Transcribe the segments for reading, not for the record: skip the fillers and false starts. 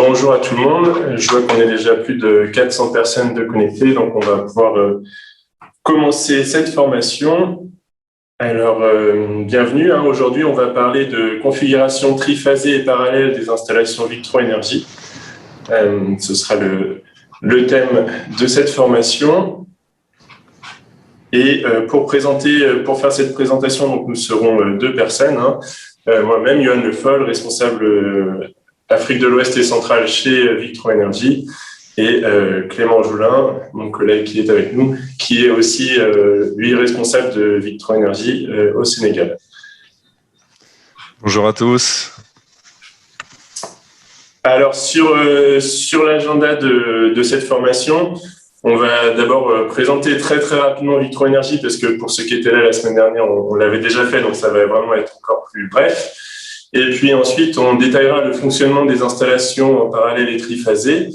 Bonjour à tout le monde. Je vois qu'on est déjà plus de 400 personnes de connectées, donc on va pouvoir commencer cette formation. Alors, bienvenue. Aujourd'hui, on va parler de configuration triphasée et parallèle des installations Victron Energy. Ce sera le thème de cette formation. Et pour faire cette présentation, donc, nous serons deux personnes. Moi-même, Yoann Le Foll, responsable Afrique de l'Ouest et centrale chez Victron Energy, et Clément Joulin, mon collègue qui est avec nous, qui est aussi, lui, responsable de Victron Energy au Sénégal. Bonjour à tous. Alors, sur l'agenda de cette formation, on va d'abord présenter très rapidement Victron Energy, parce que pour ceux qui étaient là la semaine dernière, on l'avait déjà fait, donc ça va vraiment être encore plus bref. Et puis ensuite, on détaillera le fonctionnement des installations en parallèle et triphasées.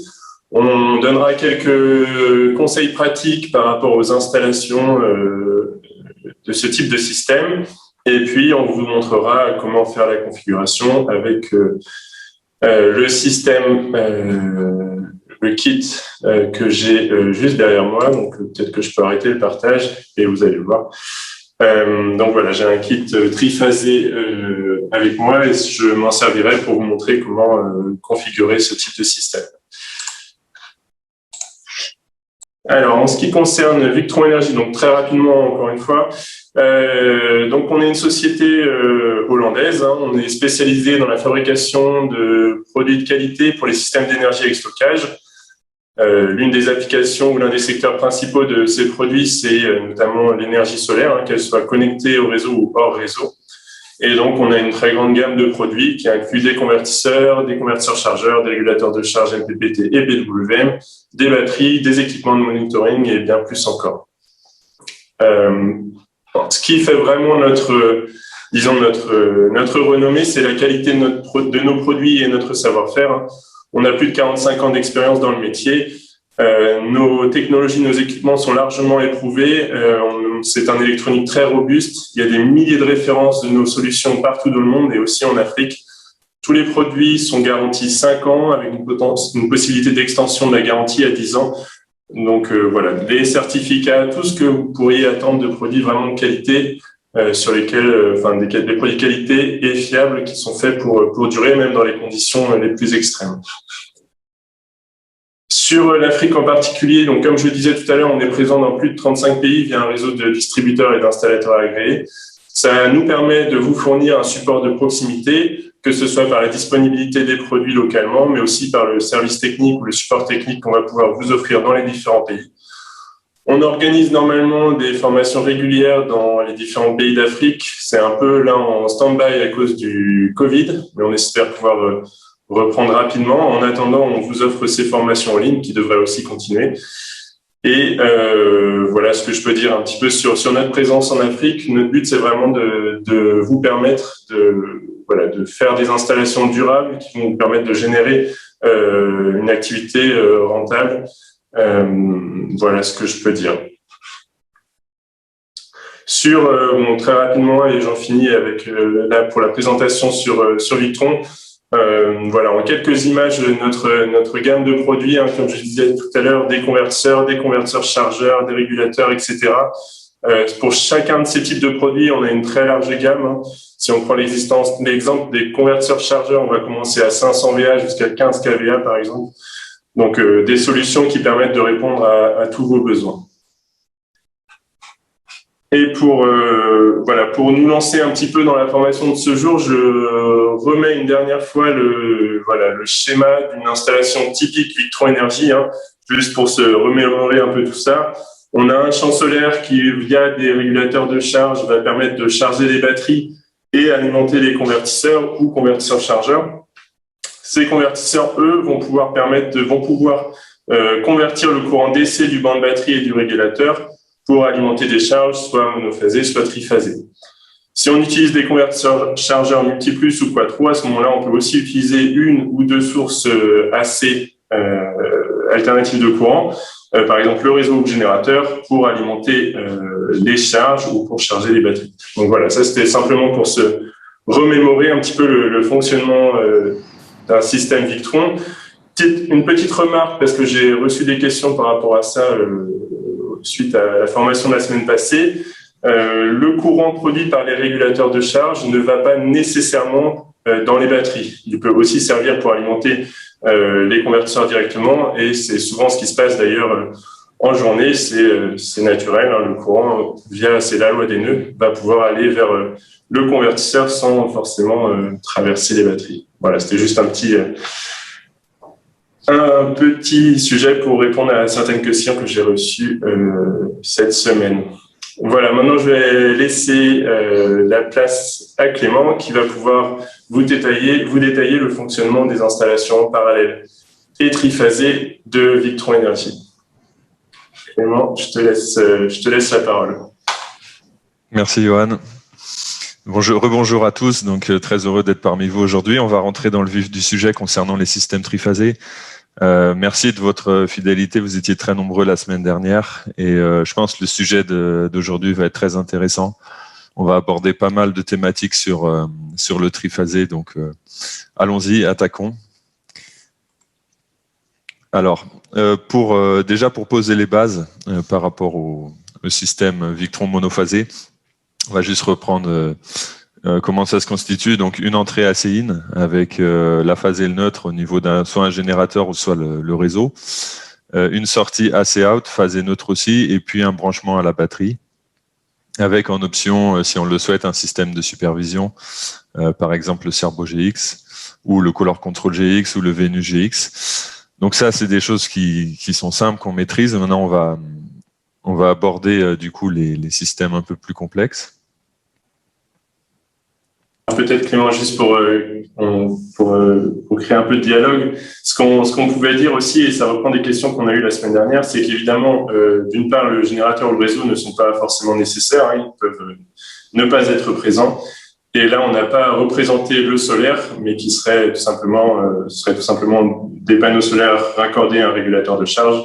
On donnera quelques conseils pratiques par rapport aux installations de ce type de système. Et puis, on vous montrera comment faire la configuration avec le système, le kit que j'ai juste derrière moi. Donc, peut-être que je peux arrêter le partage et vous allez le voir. Donc voilà, j'ai un kit triphasé avec moi et je m'en servirai pour vous montrer comment configurer ce type de système. Alors, en ce qui concerne Victron Energy, donc très rapidement, encore une fois, donc on est une société hollandaise, on est spécialisé dans la fabrication de produits de qualité pour les systèmes d'énergie avec stockage. L'une des applications ou l'un des secteurs principaux de ces produits, c'est notamment l'énergie solaire, qu'elle soit connectée au réseau ou hors réseau. Et donc, on a une très grande gamme de produits qui inclut des convertisseurs chargeurs, des régulateurs de charge MPPT et PWM, des batteries, des équipements de monitoring et bien plus encore. Ce qui fait vraiment notre renommée, c'est la qualité de nos produits et notre savoir-faire. On a plus de 45 ans d'expérience dans le métier. Nos technologies, nos équipements sont largement éprouvés. C'est un électronique très robuste. Il y a des milliers de références de nos solutions partout dans le monde et aussi en Afrique. Tous les produits sont garantis 5 ans avec une possibilité d'extension de la garantie à 10 ans. Donc voilà, les certificats, tout ce que vous pourriez attendre de produits vraiment de qualité, sur lesquels, des produits de qualité et fiables qui sont faits pour durer, même dans les conditions les plus extrêmes. Sur l'Afrique en particulier, donc comme je le disais tout à l'heure, on est présent dans plus de 35 pays via un réseau de distributeurs et d'installateurs agréés. Ça nous permet de vous fournir un support de proximité, que ce soit par la disponibilité des produits localement, mais aussi par le service technique ou le support technique qu'on va pouvoir vous offrir dans les différents pays. On organise normalement des formations régulières dans les différents pays d'Afrique. C'est un peu là en stand-by à cause du Covid, mais on espère pouvoir reprendre rapidement. En attendant, on vous offre ces formations en ligne qui devraient aussi continuer. Et voilà ce que je peux dire un petit peu sur notre présence en Afrique. Notre but, c'est vraiment de vous permettre de faire des installations durables qui vont vous permettre de générer une activité rentable. Voilà ce que je peux dire. Très rapidement, et j'en finis avec là pour la présentation sur Victron. Voilà, en quelques images, notre gamme de produits, comme je disais tout à l'heure, des convertisseurs chargeurs, des régulateurs, etc. Pour chacun de ces types de produits, on a une très large gamme. Si on prend l'exemple des convertisseurs chargeurs, on va commencer à 500 VA jusqu'à 15 kVA, par exemple. Donc, des solutions qui permettent de répondre à tous vos besoins. Et pour nous lancer un petit peu dans la formation de ce jour, je remets une dernière fois le schéma d'une installation typique Victron Energy, juste pour se remémorer un peu tout ça. On a un champ solaire qui, via des régulateurs de charge, va permettre de charger les batteries et alimenter les convertisseurs ou convertisseurs chargeurs. Ces convertisseurs, eux, vont pouvoir convertir le courant DC du banc de batterie et du régulateur pour alimenter des charges, soit monophasées, soit triphasées. Si on utilise des convertisseurs chargeurs multiplus ou quattro, à ce moment-là, on peut aussi utiliser une ou deux sources AC alternatives de courant, par exemple le réseau ou le générateur, pour alimenter les charges ou pour charger les batteries. Donc voilà, ça c'était simplement pour se remémorer un petit peu le fonctionnement d'un système Victron. Une petite remarque, parce que j'ai reçu des questions par rapport à ça suite à la formation de la semaine passée. Le courant produit par les régulateurs de charge ne va pas nécessairement dans les batteries. Il peut aussi servir pour alimenter les convertisseurs directement, et c'est souvent ce qui se passe d'ailleurs en journée. C'est naturel, hein, le courant, c'est la loi des nœuds, va pouvoir aller vers le convertisseur sans forcément traverser les batteries. Voilà, c'était juste un petit sujet pour répondre à certaines questions que j'ai reçues cette semaine. Voilà, maintenant je vais laisser la place à Clément qui va pouvoir vous détailler le fonctionnement des installations parallèles et triphasées de Victron Energy. Clément, je te laisse la parole. Merci Johan. Rebonjour à tous, donc très heureux d'être parmi vous aujourd'hui. On va rentrer dans le vif du sujet concernant les systèmes triphasés. Merci de votre fidélité, vous étiez très nombreux la semaine dernière et je pense que le sujet d'aujourd'hui va être très intéressant. On va aborder pas mal de thématiques sur le triphasé, donc allons-y, attaquons. Alors, déjà pour poser les bases par rapport au système Victron monophasé, on va juste reprendre comment ça se constitue. Donc, une entrée AC-in avec la phase et le neutre au niveau soit un générateur ou soit le réseau. Une sortie AC-out, phase et neutre aussi, et puis un branchement à la batterie. Avec en option, si on le souhaite, un système de supervision, par exemple le Servo GX, ou le Color Control GX, ou le Venus GX. Donc ça, c'est des choses qui sont simples, qu'on maîtrise. Maintenant, on va aborder du coup les systèmes un peu plus complexes. Peut-être Clément, juste pour créer un peu de dialogue, ce qu'on pouvait dire aussi, et ça reprend des questions qu'on a eues la semaine dernière, c'est qu'évidemment, d'une part, le générateur ou le réseau ne sont pas forcément nécessaires, hein, ils peuvent ne pas être présents. Et là, on n'a pas représenté le solaire, mais qui serait tout simplement des panneaux solaires raccordés à un régulateur de charge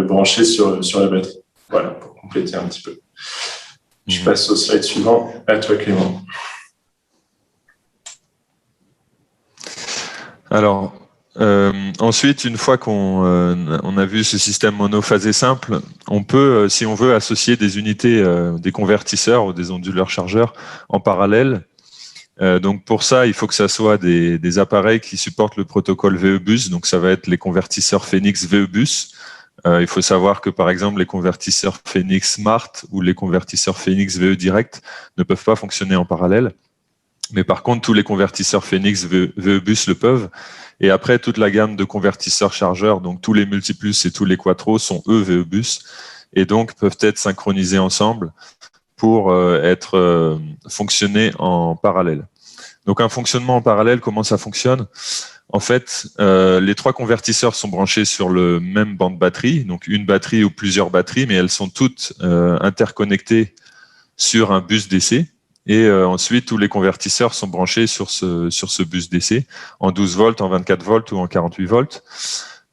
branché sur la batterie. Voilà, pour compléter un petit peu. Je passe au slide suivant. À toi, Clément. Alors, ensuite, une fois qu'on a vu ce système monophasé simple, on peut, si on veut, associer des unités, des convertisseurs ou des onduleurs chargeurs en parallèle. Donc pour ça, il faut que ça soit des appareils qui supportent le protocole VE-Bus. Donc ça va être les convertisseurs Phoenix VE-Bus. Il faut savoir que par exemple les convertisseurs Phoenix Smart ou les convertisseurs Phoenix VE Direct ne peuvent pas fonctionner en parallèle. Mais par contre, tous les convertisseurs Phoenix VE-Bus le peuvent. Et après, toute la gamme de convertisseurs chargeurs, donc tous les Multiplus et tous les Quattro sont eux VE-Bus et donc peuvent être synchronisés ensemble pour fonctionner en parallèle. Donc un fonctionnement en parallèle, comment ça fonctionne? En fait, les trois convertisseurs sont branchés sur le même banc de batterie, donc une batterie ou plusieurs batteries, mais elles sont toutes interconnectées sur un bus DC. Et ensuite, tous les convertisseurs sont branchés sur ce bus DC en 12 volts, en 24 volts ou en 48 volts.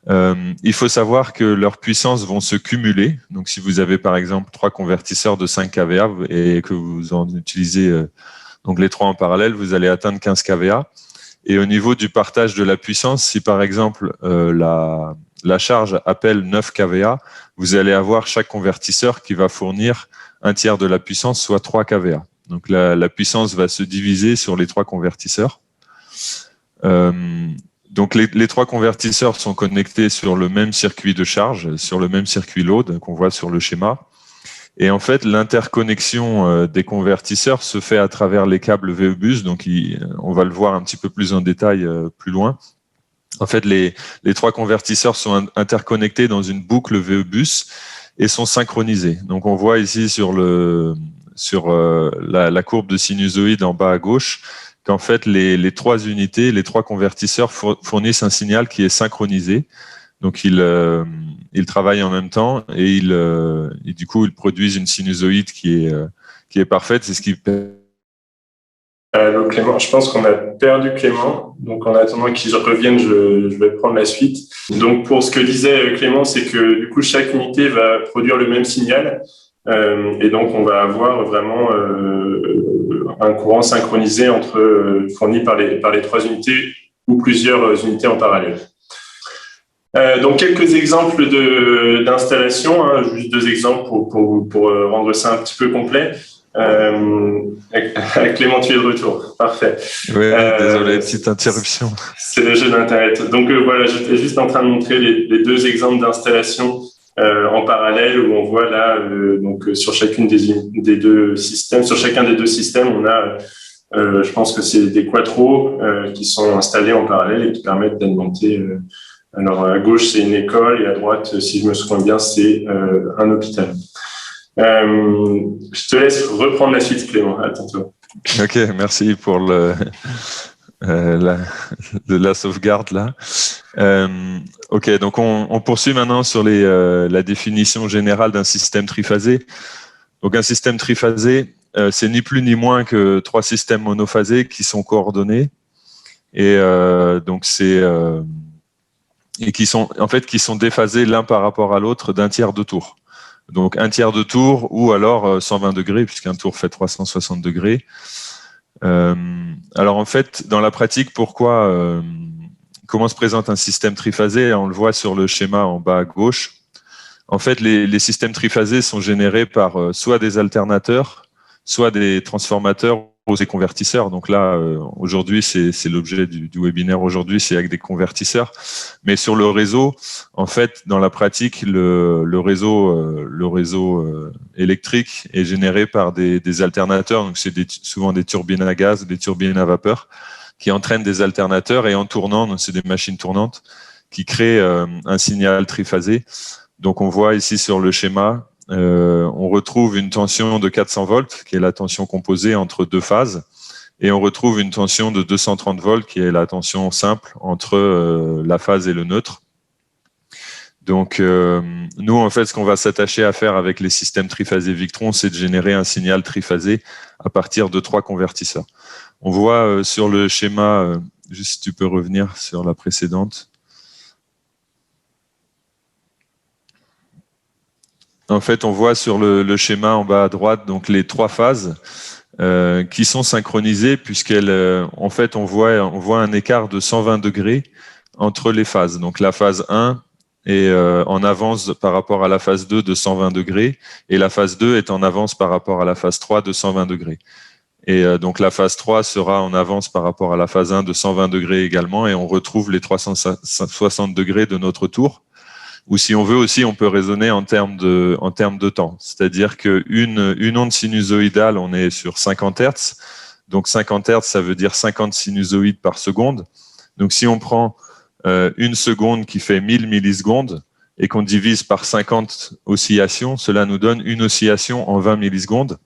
Il faut savoir que leurs puissances vont se cumuler. Donc, si vous avez par exemple 3 convertisseurs de 5 kVA et que vous en utilisez donc les 3 en parallèle, vous allez atteindre 15 kVA. Et au niveau du partage de la puissance, si par exemple la charge appelle 9 kVA, vous allez avoir chaque convertisseur qui va fournir un tiers de la puissance, soit 3 kVA. Donc la puissance va se diviser sur les 3 convertisseurs. Donc les 3 convertisseurs sont connectés sur le même circuit de charge, sur le même circuit load qu'on voit sur le schéma. Et en fait, l'interconnexion des convertisseurs se fait à travers les câbles VE-Bus. Donc on va le voir un petit peu plus en détail plus loin. En fait, les 3 convertisseurs sont interconnectés dans une boucle VE-Bus et sont synchronisés. Donc on voit ici sur la courbe de sinusoïde en bas à gauche qu'en fait les 3 unités, les 3 convertisseurs fournissent un signal qui est synchronisé. Donc ils travaillent en même temps et du coup ils produisent une sinusoïde qui est parfaite. C'est ce qui donc Clément, je pense qu'on a perdu Clément. Donc en attendant qu'il revienne, je vais prendre la suite. Donc pour ce que disait Clément, c'est que du coup chaque unité va produire le même signal. Et donc, on va avoir vraiment un courant synchronisé fourni par les 3 unités ou plusieurs unités en parallèle. Donc, quelques exemples d'installation, hein, juste 2 exemples pour rendre ça un petit peu complet. Clément, tu es de retour. Parfait. Oui, désolé, petite interruption. C'est le jeu d'Internet. Donc, voilà, j'étais juste en train de montrer les 2 exemples d'installation en parallèle où on voit là, donc sur chacune des 2 systèmes, sur chacun des 2 systèmes, on a, je pense que c'est des quattros qui sont installés en parallèle et qui permettent d'alimenter. Alors, à gauche, c'est une école et à droite, si je me souviens bien, c'est un hôpital. Je te laisse reprendre la suite, Clément. À tantôt. Ok, merci pour la sauvegarde là. Ok, donc on poursuit maintenant sur la définition générale d'un système triphasé. Donc un système triphasé, c'est ni plus ni moins que 3 systèmes monophasés qui sont coordonnés et donc c'est et qui sont déphasés l'un par rapport à l'autre d'un tiers de tour. Donc un tiers de tour ou alors 120 degrés puisqu'un tour fait 360 degrés. Alors en fait, dans la pratique, comment se présente un système triphasé? On le voit sur le schéma en bas à gauche. En fait, les systèmes triphasés sont générés par soit des alternateurs, soit des transformateurs ou des convertisseurs. Donc là, aujourd'hui, c'est l'objet du webinaire aujourd'hui, c'est avec des convertisseurs. Mais sur le réseau, en fait, dans la pratique, le réseau électrique est généré par des alternateurs. Donc c'est souvent des turbines à gaz, des turbines à vapeur, qui entraînent des alternateurs et en tournant, donc c'est des machines tournantes, qui créent un signal triphasé. Donc on voit ici sur le schéma, on retrouve une tension de 400 volts, qui est la tension composée entre 2 phases, et on retrouve une tension de 230 volts, qui est la tension simple entre la phase et le neutre. Donc nous, en fait, ce qu'on va s'attacher à faire avec les systèmes triphasés Victron, c'est de générer un signal triphasé à partir de 3 convertisseurs. On voit sur le schéma, juste si tu peux revenir sur la précédente. En fait, on voit sur le schéma en bas à droite donc les 3 phases qui sont synchronisées en fait, on voit un écart de 120 degrés entre les phases. Donc la phase 1 est en avance par rapport à la phase 2 de 120 degrés et la phase 2 est en avance par rapport à la phase 3 de 120 degrés. Et donc la phase 3 sera en avance par rapport à la phase 1 de 120 degrés également et on retrouve les 360 degrés de notre tour. Ou si on veut aussi, on peut raisonner en termes de temps. C'est-à-dire qu'une onde sinusoïdale, on est sur 50 Hz. Donc 50 Hz, ça veut dire 50 sinusoïdes par seconde. Donc si on prend une seconde qui fait 1000 millisecondes et qu'on divise par 50 oscillations, cela nous donne une oscillation en 20 millisecondes.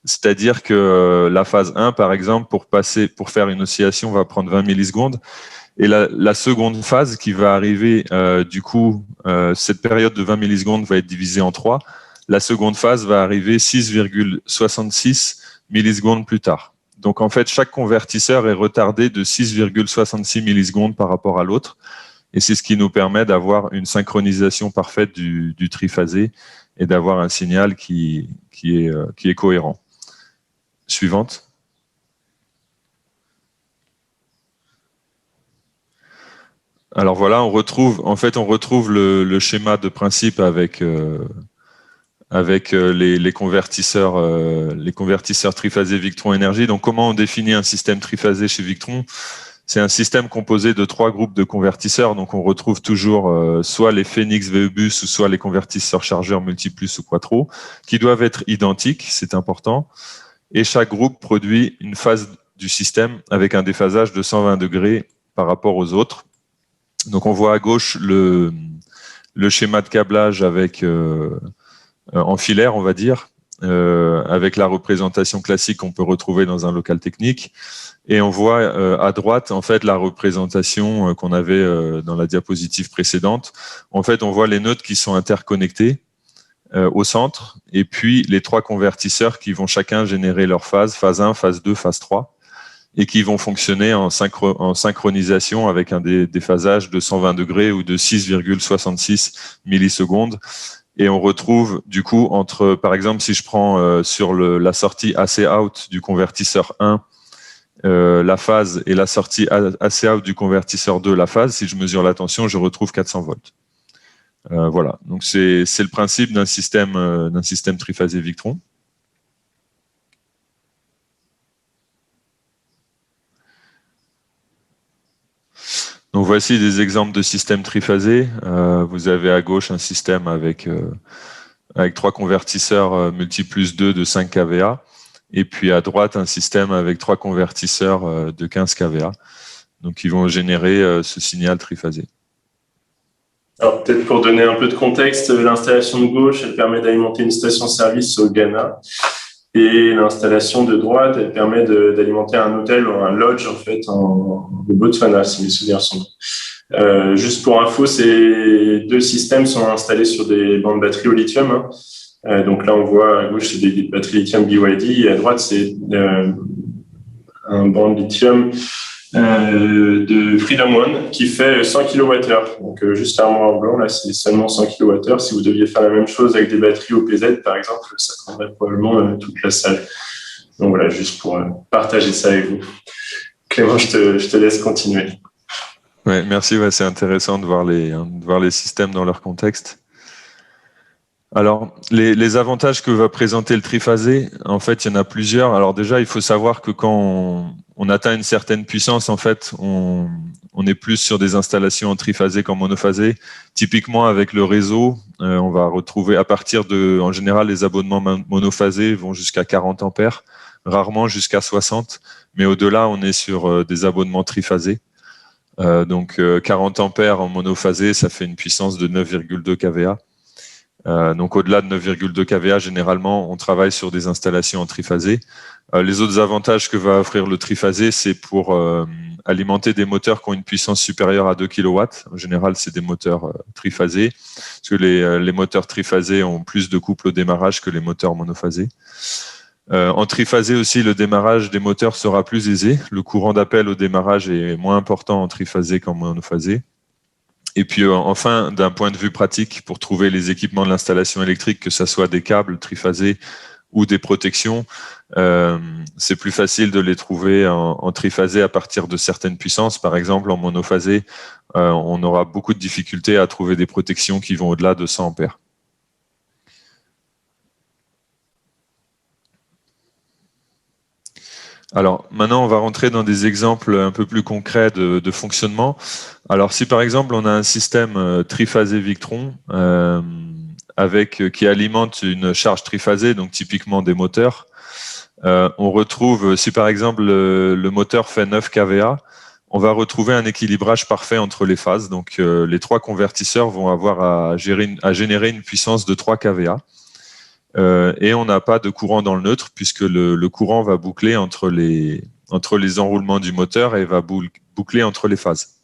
C'est-à-dire que la phase 1, par exemple, pour faire une oscillation, va prendre 20 millisecondes. Et la seconde phase qui va arriver, cette période de 20 millisecondes va être divisée en 3. La seconde phase va arriver 6,66 millisecondes plus tard. Donc en fait, chaque convertisseur est retardé de 6,66 millisecondes par rapport à l'autre. Et c'est ce qui nous permet d'avoir une synchronisation parfaite du triphasé et d'avoir un signal qui est cohérent. Suivante. Alors voilà, on retrouve le schéma de principe avec les convertisseurs triphasés Victron Énergie. Donc comment on définit un système triphasé chez Victron? C'est un système composé de 3 groupes de convertisseurs. Donc on retrouve toujours soit les Phoenix VE-bus ou soit les convertisseurs chargeurs multiplus ou quattro, qui doivent être identiques, c'est important. Et chaque groupe produit une phase du système avec un déphasage de 120 degrés par rapport aux autres. Donc on voit à gauche le schéma de câblage avec en filaire, on va dire, avec la représentation classique qu'on peut retrouver dans un local technique. Et on voit à droite, en fait, la représentation qu'on avait dans la diapositive précédente. En fait, on voit les nœuds qui sont interconnectés au centre, et puis les 3 convertisseurs qui vont chacun générer leur phase 1, phase 2, phase 3. Et qui vont fonctionner en synchronisation avec un déphasage de 120 degrés ou de 6,66 millisecondes. Et on retrouve du coup par exemple, si je prends sur la sortie AC out du convertisseur 1 la phase et la sortie AC out du convertisseur de la phase. Si je mesure la tension, je retrouve 400 volts. Voilà, donc c'est le principe d'un système triphasé Victron. Donc voici des exemples de systèmes triphasés. Vous avez à gauche un système avec 3 convertisseurs multiplus 2 de 5 kVA, et puis à droite un système avec 3 convertisseurs de 15 kVA. Donc ils vont générer ce signal triphasé. Alors peut-être pour donner un peu de contexte, l'installation de gauche, elle permet d'alimenter une station-service au Ghana. Et l'installation de droite, elle permet d'alimenter un hôtel ou un lodge en fait au Botswana, si mes souvenirs sont bons. Juste pour info, ces 2 systèmes sont installés sur des bandes batteries au lithium. Donc là, on voit à gauche, c'est des batteries lithium BYD, et à droite, c'est un banc de lithium de Freedom One qui fait 100 kWh. Donc juste l'armoire en blanc, là, c'est seulement 100 kWh. Si vous deviez faire la même chose avec des batteries OPZ, par exemple, ça prendrait probablement toute la salle. Donc voilà, juste pour partager ça avec vous. Clément, je te laisse continuer. Ouais, merci, c'est intéressant de voir les systèmes dans leur contexte. Alors, les avantages que va présenter le triphasé, en fait, il y en a plusieurs. Alors déjà, il faut savoir que quand on atteint une certaine puissance, en fait, on est plus sur des installations en triphasé qu'en monophasé. Typiquement, avec le réseau, on va retrouver à partir de, en général, les abonnements monophasés vont jusqu'à 40 ampères, rarement jusqu'à 60, mais au-delà, on est sur des abonnements triphasés. Donc 40 ampères en monophasé, ça fait une puissance de 9,2 kVA. Donc au-delà de 9,2 kVA, généralement, on travaille sur des installations en triphasé. Les autres avantages que va offrir le triphasé, c'est pour alimenter des moteurs qui ont une puissance supérieure à 2 kW. En général, c'est des moteurs triphasés, parce que les moteurs triphasés ont plus de couple au démarrage que les moteurs monophasés. En triphasé aussi, le démarrage des moteurs sera plus aisé. Le courant d'appel au démarrage est moins important en triphasé qu'en monophasé. Et puis enfin, d'un point de vue pratique, pour trouver les équipements de l'installation électrique, que ce soit des câbles triphasés ou des protections, c'est plus facile de les trouver en triphasé à partir de certaines puissances. Par exemple, en monophasé, on aura beaucoup de difficultés à trouver des protections qui vont au-delà de 100 ampères. Alors maintenant, on va rentrer dans des exemples un peu plus concrets de fonctionnement. Alors si par exemple, on a un système triphasé Victron qui alimente une charge triphasée, donc typiquement des moteurs, on retrouve, si par exemple le moteur fait 9 kVA, on va retrouver un équilibrage parfait entre les phases. Donc les 3 convertisseurs vont avoir à générer une puissance de 3 kVA. Et on n'a pas de courant dans le neutre puisque le courant va boucler entre les enroulements du moteur et va boucler entre les phases.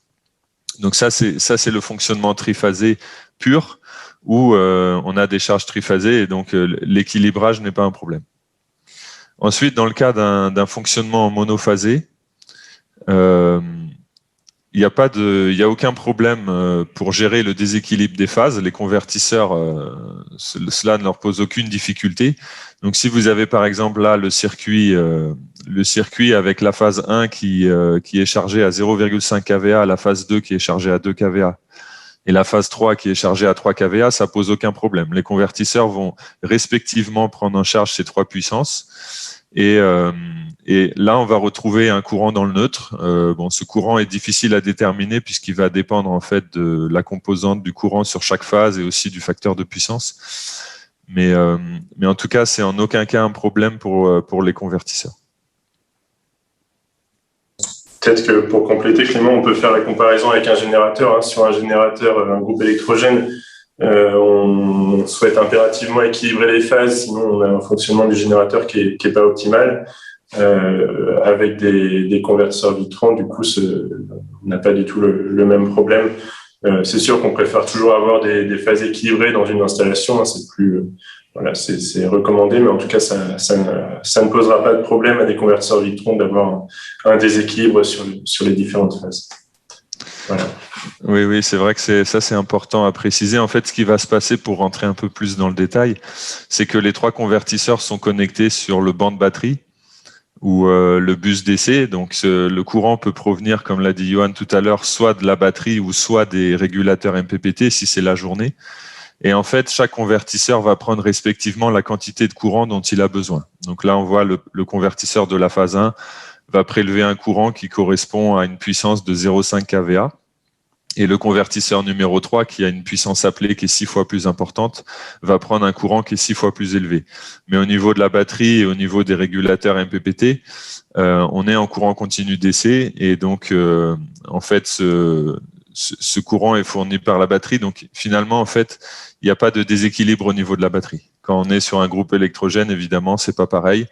Donc ça c'est le fonctionnement triphasé pur où on a des charges triphasées et donc l'équilibrage n'est pas un problème. Ensuite, dans le cas d'un fonctionnement monophasé, il n'y a aucun problème pour gérer le déséquilibre des phases. Les convertisseurs, cela ne leur pose aucune difficulté. Donc, si vous avez par exemple là le circuit avec la phase 1 qui est chargée à 0,5 kVA, la phase 2 qui est chargée à 2 kVA, et la phase 3 qui est chargée à 3 kVA, ça pose aucun problème. Les convertisseurs vont respectivement prendre en charge ces 3 puissances. Et là, on va retrouver un courant dans le neutre. Ce courant est difficile à déterminer puisqu'il va dépendre en fait de la composante du courant sur chaque phase et aussi du facteur de puissance. Mais en tout cas, c'est en aucun cas un problème pour les convertisseurs. Peut-être que pour compléter, Clément, on peut faire la comparaison avec un générateur. Sur un générateur, un groupe électrogène, on souhaite impérativement équilibrer les phases, sinon on a un fonctionnement du générateur qui est pas optimal. Avec des convertisseurs Victron, du coup, on n'a pas du tout le même problème. C'est sûr qu'on préfère toujours avoir des phases équilibrées dans une installation. C'est plus, c'est recommandé, mais en tout cas, ça ne posera pas de problème à des convertisseurs Victron d'avoir un déséquilibre sur les différentes phases. Voilà. Oui, c'est vrai que ça c'est important à préciser. En fait, ce qui va se passer pour rentrer un peu plus dans le détail, c'est que les 3 convertisseurs sont connectés sur le banc de batterie. ou le bus DC. Donc le courant peut provenir, comme l'a dit Johan tout à l'heure, soit de la batterie ou soit des régulateurs MPPT si c'est la journée. Et en fait, chaque convertisseur va prendre respectivement la quantité de courant dont il a besoin. Donc là, on voit le convertisseur de la phase 1 va prélever un courant qui correspond à une puissance de 0,5 kVA. Et le convertisseur numéro 3, qui a une puissance appelée qui est 6 fois plus importante, va prendre un courant qui est 6 fois plus élevé. Mais au niveau de la batterie et au niveau des régulateurs MPPT, on est en courant continu DC. Et donc, en fait, ce courant est fourni par la batterie. Donc, finalement, en fait, il n'y a pas de déséquilibre au niveau de la batterie. Quand on est sur un groupe électrogène, évidemment, c'est pas pareil.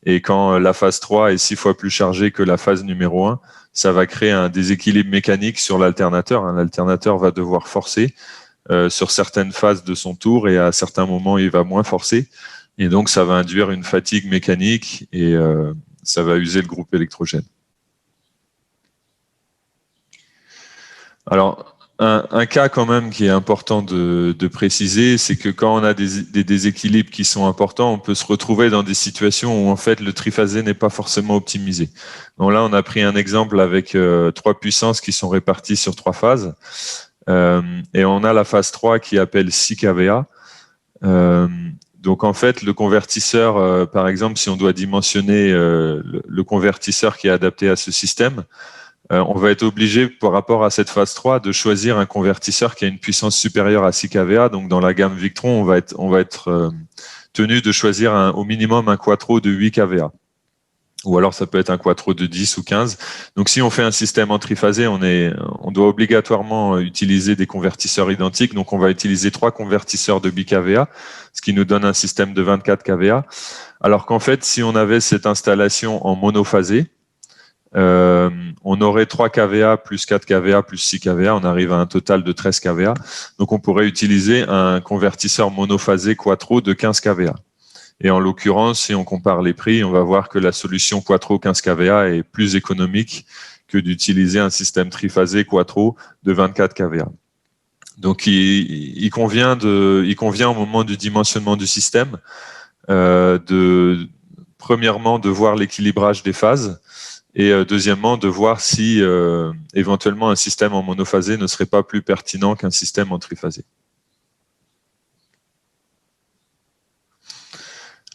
Et quand la phase 3 est 6 fois plus chargée que la phase numéro 1, ça va créer un déséquilibre mécanique sur l'alternateur. L'alternateur va devoir forcer sur certaines phases de son tour et à certains moments, il va moins forcer. Et donc, ça va induire une fatigue mécanique et ça va user le groupe électrogène. Alors, un cas quand même qui est important de préciser, c'est que quand on a des déséquilibres qui sont importants, on peut se retrouver dans des situations où en fait le triphasé n'est pas forcément optimisé. Donc là, on a pris un exemple avec 3 puissances qui sont réparties sur 3 phases. Et on a la phase 3 qui appelle 6 kVA. Donc en fait, le convertisseur, par exemple, si on doit dimensionner le convertisseur qui est adapté à ce système, on va être obligé, par rapport à cette phase 3, de choisir un convertisseur qui a une puissance supérieure à 6 kVA. Donc, dans la gamme Victron, on va être tenu de choisir au minimum un quattro de 8 kVA. Ou alors, ça peut être un quattro de 10 ou 15. Donc, si on fait un système en triphasé, on doit obligatoirement utiliser des convertisseurs identiques. Donc, on va utiliser 3 convertisseurs de bikVA, ce qui nous donne un système de 24 kVA. Alors qu'en fait, si on avait cette installation en monophasé, on aurait 3 kVA plus 4 kVA plus 6 kVA, on arrive à un total de 13 kVA. Donc on pourrait utiliser un convertisseur monophasé quattro de 15 kVA. Et en l'occurrence, si on compare les prix, on va voir que la solution quattro 15 kVA est plus économique que d'utiliser un système triphasé quattro de 24 kVA. Donc il convient au moment du dimensionnement du système premièrement de voir l'équilibrage des phases. Et deuxièmement, de voir si éventuellement un système en monophasé ne serait pas plus pertinent qu'un système en triphasé.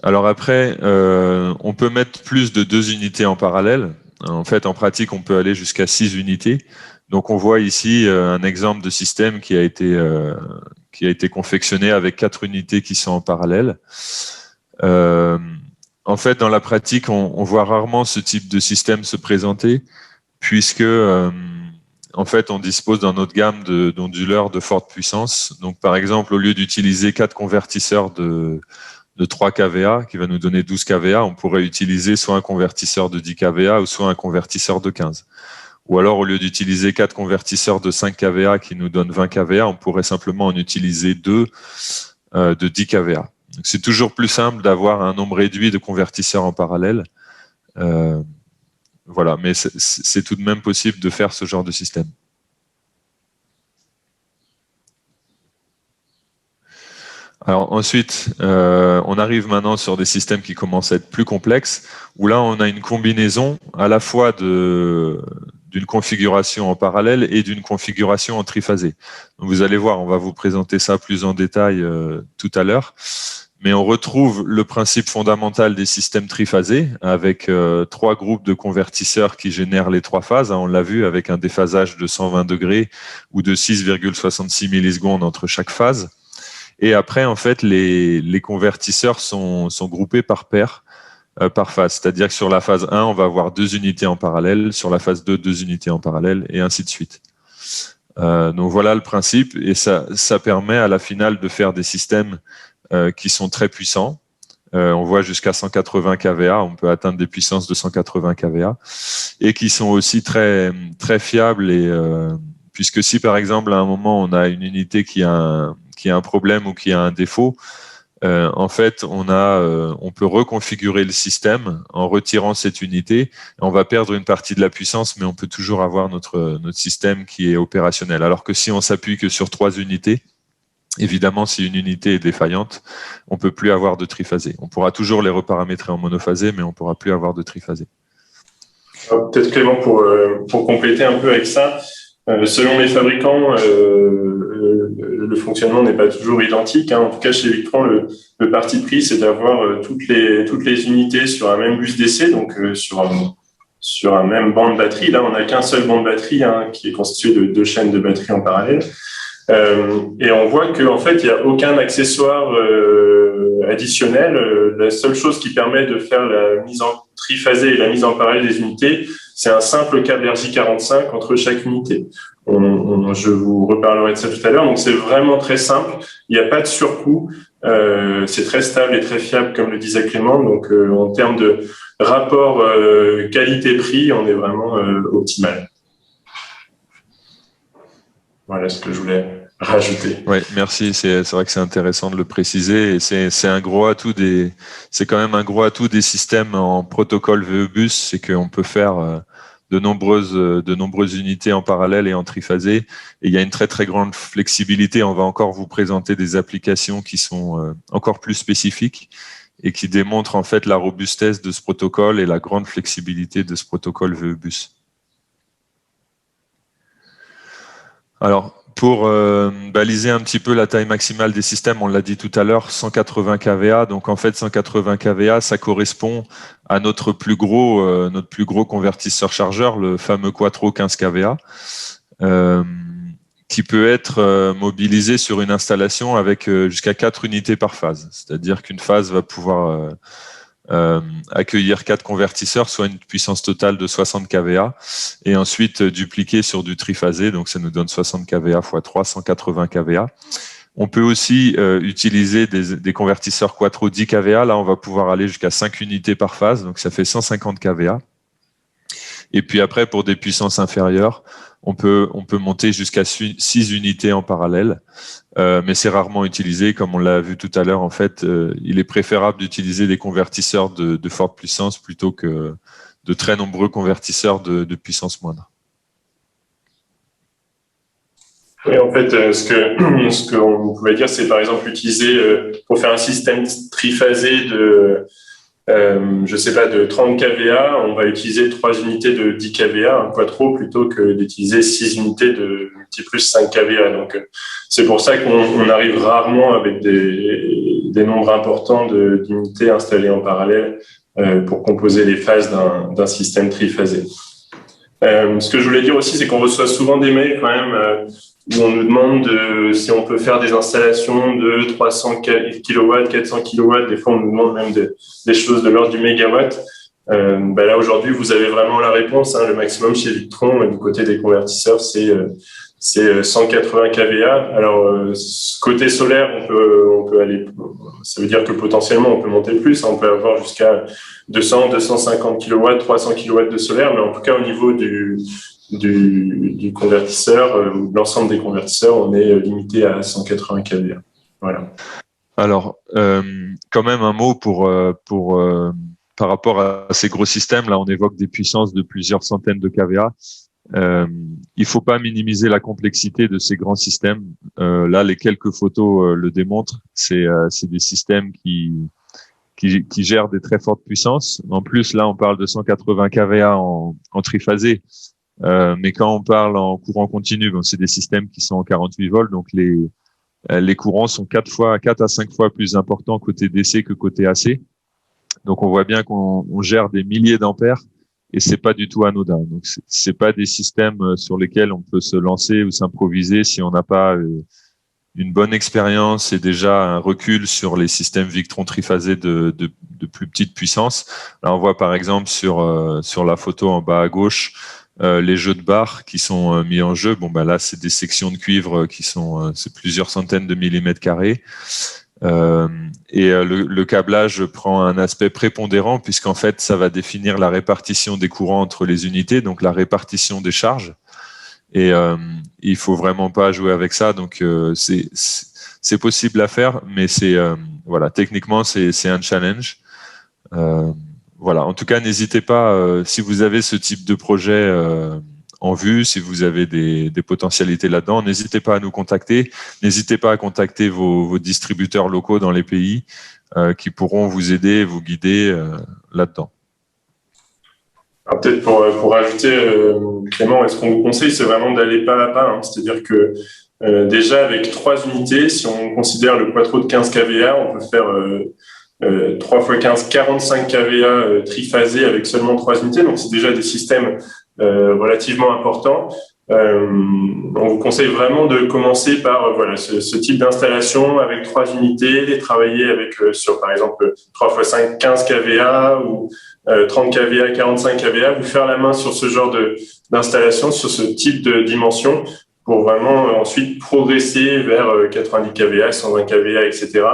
Alors après, on peut mettre plus de 2 unités en parallèle. En fait, en pratique, on peut aller jusqu'à 6 unités. Donc, on voit ici un exemple de système qui a été confectionné avec 4 unités qui sont en parallèle. En fait, dans la pratique, on voit rarement ce type de système se présenter, puisque en fait, on dispose dans notre gamme d'onduleurs de forte puissance. Donc, par exemple, au lieu d'utiliser 4 convertisseurs de 3 kVA, qui va nous donner 12 kVA, on pourrait utiliser soit un convertisseur de 10 kVA ou soit un convertisseur de 15. Ou alors, au lieu d'utiliser 4 convertisseurs de 5 kVA qui nous donnent 20 kVA, on pourrait simplement en utiliser 2 de 10 kVA. C'est toujours plus simple d'avoir un nombre réduit de convertisseurs en parallèle. Voilà, mais c'est tout de même possible de faire ce genre de système. Alors ensuite, on arrive maintenant sur des systèmes qui commencent à être plus complexes, où là on a une combinaison à la fois d'une configuration en parallèle et d'une configuration en triphasé. Donc vous allez voir, on va vous présenter ça plus en détail tout à l'heure. Mais on retrouve le principe fondamental des systèmes triphasés avec 3 groupes de convertisseurs qui génèrent les 3 phases. On l'a vu avec un déphasage de 120 degrés ou de 6,66 millisecondes entre chaque phase. Et après, en fait, les convertisseurs sont groupés par paire, par phase. C'est-à-dire que sur la phase 1, on va avoir 2 unités en parallèle, sur la phase 2, 2 unités en parallèle, et ainsi de suite. Donc voilà le principe, et ça permet à la finale de faire des systèmes qui sont très puissants. On voit jusqu'à 180 kVA, on peut atteindre des puissances de 180 kVA, et qui sont aussi très, très fiables. Et, puisque si par exemple à un moment on a une unité qui a un problème ou qui a un défaut, en fait on peut reconfigurer le système en retirant cette unité. On va perdre une partie de la puissance, mais on peut toujours avoir notre système qui est opérationnel. Alors que si on s'appuie que sur 3 unités, Évidemment, si une unité est défaillante, on peut plus avoir de triphasé. On pourra toujours les reparamétrer en monophasé, mais on pourra plus avoir de triphasé. Peut-être Clément, pour compléter un peu avec ça, selon les fabricants, le fonctionnement n'est pas toujours identique. En tout cas, chez Victron, le parti pris, c'est d'avoir toutes les unités sur un même bus d'essai, donc sur un même banc de batterie. Là, on n'a qu'un seul banc de batterie qui est constitué de 2 chaînes de batterie en parallèle. Et on voit qu'en fait, il n'y a aucun accessoire additionnel. La seule chose qui permet de faire la mise en triphasé et la mise en parallèle des unités, c'est un simple câble RJ45 entre chaque unité. Je vous reparlerai de ça tout à l'heure. Donc, c'est vraiment très simple. Il n'y a pas de surcoût. C'est très stable et très fiable, comme le disait Clément. Donc, en termes de rapport qualité-prix, on est vraiment optimal. Voilà ce que je voulais rajouter. Oui, merci. C'est vrai que c'est intéressant de le préciser. Et c'est un gros atout c'est quand même un gros atout des systèmes en protocole VE-bus, c'est qu'on peut faire de nombreuses unités en parallèle et en triphasé. Et il y a une très très grande flexibilité. On va encore vous présenter des applications qui sont encore plus spécifiques et qui démontrent en fait la robustesse de ce protocole et la grande flexibilité de ce protocole VE-bus. Alors, pour baliser un petit peu la taille maximale des systèmes, on l'a dit tout à l'heure, 180 kVA. Donc, en fait, 180 kVA, ça correspond à notre plus gros convertisseur chargeur, le fameux Quattro 15 kVA, qui peut être mobilisé sur une installation avec jusqu'à 4 unités par phase. C'est-à-dire qu'une phase va pouvoir accueillir 4 convertisseurs, soit une puissance totale de 60 kVA, et ensuite dupliquer sur du triphasé, donc ça nous donne 60 kVA x 3, 180 kVA. On peut aussi utiliser des convertisseurs Quattro 10 kVA, là on va pouvoir aller jusqu'à 5 unités par phase, donc ça fait 150 kVA. Et puis après, pour des puissances inférieures, on peut monter jusqu'à 6 unités en parallèle, mais c'est rarement utilisé. Comme on l'a vu tout à l'heure, en fait, il est préférable d'utiliser des convertisseurs de forte puissance plutôt que de très nombreux convertisseurs de puissance moindre. Oui, en fait, ce qu'on pouvait dire, c'est par exemple utiliser, pour faire un système triphasé je sais pas, de 30 kVA, on va utiliser 3 unités de 10 kVA, un Quattro, plutôt que d'utiliser 6 unités de multi plus 5 kVA. Donc, c'est pour ça qu'on arrive rarement avec des nombres importants d'unités installées en parallèle pour composer les phases d'un système triphasé. Ce que je voulais dire aussi, c'est qu'on reçoit souvent des mails quand même où on nous demande si on peut faire des installations de 300 kW, 400 kW. Des fois, on nous demande même des choses de l'ordre du mégawatt. Là, aujourd'hui, vous avez vraiment la réponse. Le maximum chez Victron, du côté des convertisseurs, c'est 180 kVA. Alors, côté solaire, on peut aller. Ça veut dire que potentiellement, on peut monter plus. On peut avoir jusqu'à 200, 250 kW, 300 kW de solaire. Mais en tout cas, au niveau du convertisseur ou de l'ensemble des convertisseurs, on est limité à 180 kVA. Voilà. Alors, quand même un mot par rapport à ces gros systèmes. Là, on évoque des puissances de plusieurs centaines de kVA. Il faut pas minimiser la complexité de ces grands systèmes. Là, les quelques photos le démontrent. C'est des systèmes qui gèrent des très fortes puissances. En plus, là, on parle de 180 kVA en triphasé. Mais quand on parle en courant continu, c'est des systèmes qui sont en 48 volts, donc les courants sont 4 à 5 fois plus importants côté DC que côté AC. Donc on voit bien qu'on gère des milliers d'ampères et c'est pas du tout anodin. Donc c'est pas des systèmes sur lesquels on peut se lancer ou s'improviser si on n'a pas une bonne expérience et déjà un recul sur les systèmes Victron triphasés de plus petite puissance. Là on voit par exemple sur la photo en bas à gauche les jeux de barres qui sont mis en jeu. Là, c'est des sections de cuivre qui sont c'est plusieurs centaines de millimètres carrés. Le câblage prend un aspect prépondérant puisqu'en fait, ça va définir la répartition des courants entre les unités, donc la répartition des charges. Et il faut vraiment pas jouer avec ça. Donc, c'est possible à faire, mais techniquement, c'est un challenge. En tout cas, n'hésitez pas, si vous avez ce type de projet en vue, si vous avez des potentialités là-dedans, n'hésitez pas à nous contacter. N'hésitez pas à contacter vos distributeurs locaux dans les pays qui pourront vous aider, vous guider là-dedans. Alors peut-être pour ajouter, Clément, ce qu'on vous conseille, c'est vraiment d'aller pas à pas. Hein. C'est-à-dire que déjà, avec 3 unités, si on considère le quattro de 15 kVA, on peut faire 3 x 15, 45 kVA triphasés avec seulement 3 unités. Donc, c'est déjà des systèmes relativement importants. On vous conseille vraiment de commencer par voilà ce type d'installation avec 3 unités, et travailler avec sur par exemple 3 x 5, 15 kVA ou 30 kVA, 45 kVA, vous faire la main sur ce genre d'installation, sur ce type de dimension, pour vraiment ensuite progresser vers 90 kVA, 120 kVA, etc.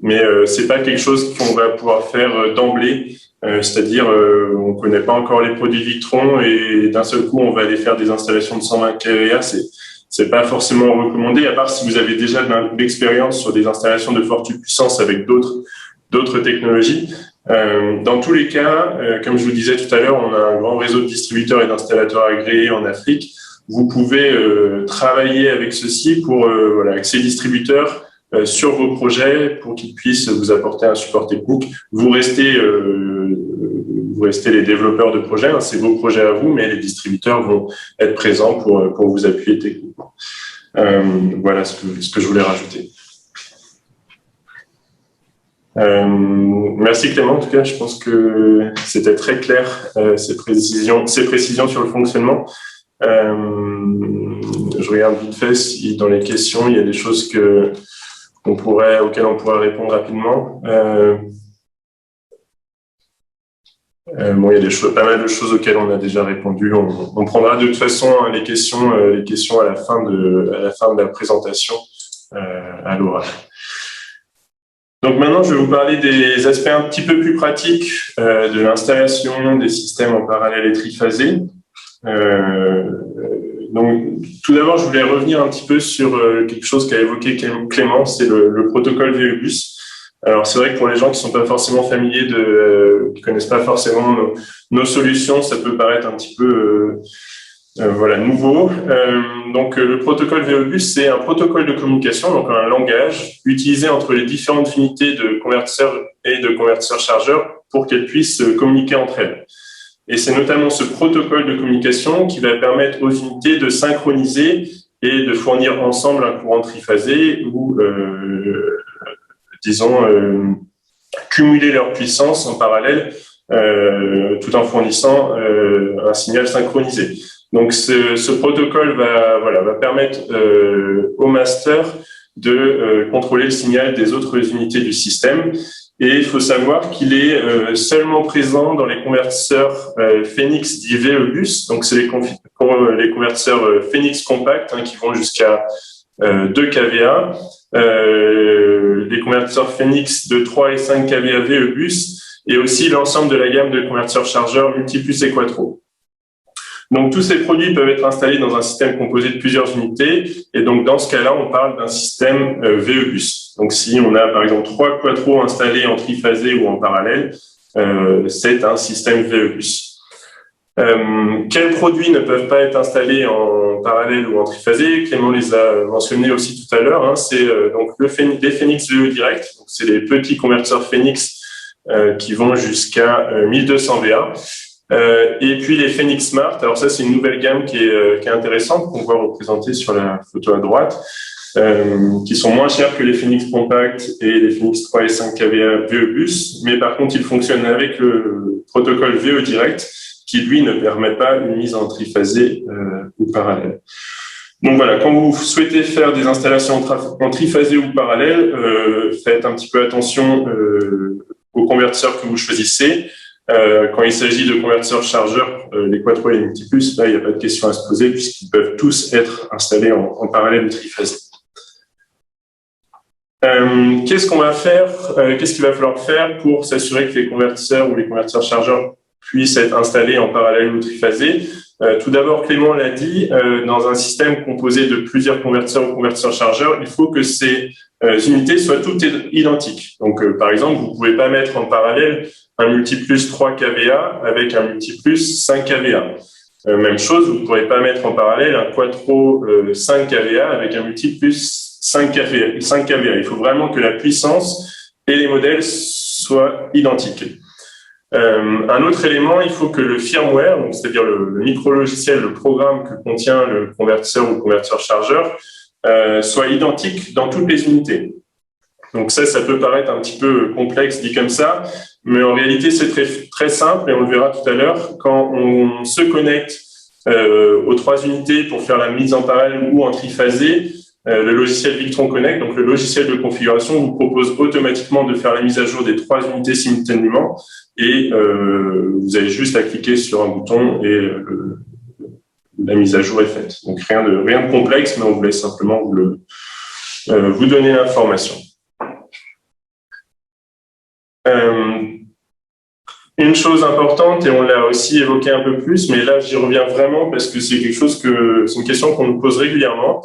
Mais c'est pas quelque chose qu'on va pouvoir faire d'emblée. C'est-à-dire, on ne connaît pas encore les produits Victron et d'un seul coup, on va aller faire des installations de 120 kVA. C'est pas forcément recommandé, à part si vous avez déjà de l'expérience sur des installations de forte puissance avec d'autres technologies. Dans tous les cas, comme je vous disais tout à l'heure, on a un grand réseau de distributeurs et d'installateurs agréés en Afrique. Vous pouvez travailler avec ceux-ci pour avec ces distributeurs sur vos projets pour qu'ils puissent vous apporter un support technique. Vous restez les développeurs de projets, hein, c'est vos projets à vous, mais les distributeurs vont être présents pour vous appuyer techniquement. Voilà ce que je voulais rajouter. Merci Clément, en tout cas, je pense que c'était très clair ces précisions sur le fonctionnement. Je regarde vite fait si dans les questions il y a des choses auxquelles on pourrait répondre rapidement. Bon, il y a pas mal de choses auxquelles on a déjà répondu. On prendra de toute façon les questions à la fin de la présentation à l'oral. Donc maintenant, je vais vous parler des aspects un petit peu plus pratiques de l'installation des systèmes en parallèle et triphasés. Donc, tout d'abord, je voulais revenir un petit peu sur quelque chose qu'a évoqué Clément, c'est le protocole VE-Bus. Alors, c'est vrai que pour les gens qui ne sont pas forcément familiers qui connaissent pas forcément nos solutions, ça peut paraître un petit peu nouveau. Donc, le protocole VE-Bus, c'est un protocole de communication, donc un langage utilisé entre les différentes unités de convertisseurs et de convertisseurs-chargeurs pour qu'elles puissent communiquer entre elles. Et c'est notamment ce protocole de communication qui va permettre aux unités de synchroniser et de fournir ensemble un courant triphasé ou, cumuler leur puissance en parallèle tout en fournissant un signal synchronisé. Donc, ce protocole va permettre au master de contrôler le signal des autres unités du système. Et il faut savoir qu'il est seulement présent dans les convertisseurs Phoenix dits VE-Bus. Donc, c'est les convertisseurs Phoenix Compact qui vont jusqu'à 2 kVA. Les convertisseurs Phoenix de 3 et 5 kVA VE-Bus et aussi l'ensemble de la gamme de convertisseurs chargeurs Multiplus et Quattro. Donc, tous ces produits peuvent être installés dans un système composé de plusieurs unités. Et donc, dans ce cas-là, on parle d'un système VE-Bus. Donc, si on a, par exemple, 3 Quattro installés en triphasé ou en parallèle, c'est un système VE-Bus. Quels produits ne peuvent pas être installés en parallèle ou en triphasé? Clément les a mentionnés aussi tout à l'heure. Hein. C'est donc les Phoenix VE Direct. C'est les petits convertisseurs Phoenix qui vont jusqu'à 1200 VA. Et puis les Phoenix Smart, alors ça c'est une nouvelle gamme qui est intéressante, qu'on voit représentée sur la photo à droite, qui sont moins chers que les Phoenix Compact et les Phoenix 3 et 5 kVA VE-Bus, mais par contre ils fonctionnent avec le protocole VE Direct, qui lui ne permet pas une mise en triphasé ou parallèle. Donc voilà, quand vous souhaitez faire des installations en triphasé ou parallèle, faites un petit peu attention aux convertisseurs que vous choisissez. Quand il s'agit de convertisseurs chargeurs, les Quattro et les Multiplus, là, il n'y a pas de question à se poser puisqu'ils peuvent tous être installés en parallèle ou triphasé. Qu'est-ce qu'on va faire Qu'est-ce qu'il va falloir faire pour s'assurer que les convertisseurs ou les convertisseurs chargeurs puissent être installés en parallèle ou triphasé? Tout d'abord, Clément l'a dit, dans un système composé de plusieurs convertisseurs ou convertisseurs chargeurs, il faut que ces unités soient toutes identiques. Donc, par exemple, vous ne pouvez pas mettre en parallèle un Multiplus 3 kVA avec un Multiplus 5 kVA. Même chose, vous ne pourrez pas mettre en parallèle un quattro 5 kVA avec un multiple plus 5 kVA. Il faut vraiment que la puissance et les modèles soient identiques. Un autre élément, il faut que le firmware, donc c'est-à-dire le micro-logiciel, le programme que contient le convertisseur ou le convertisseur-chargeur, soit identique dans toutes les unités. Donc ça peut paraître un petit peu complexe dit comme ça, mais en réalité c'est très simple et on le verra tout à l'heure. Quand on se connecte aux 3 unités pour faire la mise en parallèle ou en triphasé, le logiciel Victron Connect, donc le logiciel de configuration, vous propose automatiquement de faire la mise à jour des 3 unités simultanément et vous avez juste à cliquer sur un bouton et la mise à jour est faite. Donc rien de complexe, mais on voulait simplement vous donner l'information. Une chose importante, et on l'a aussi évoqué un peu plus, mais là j'y reviens vraiment parce que c'est c'est une question qu'on nous pose régulièrement.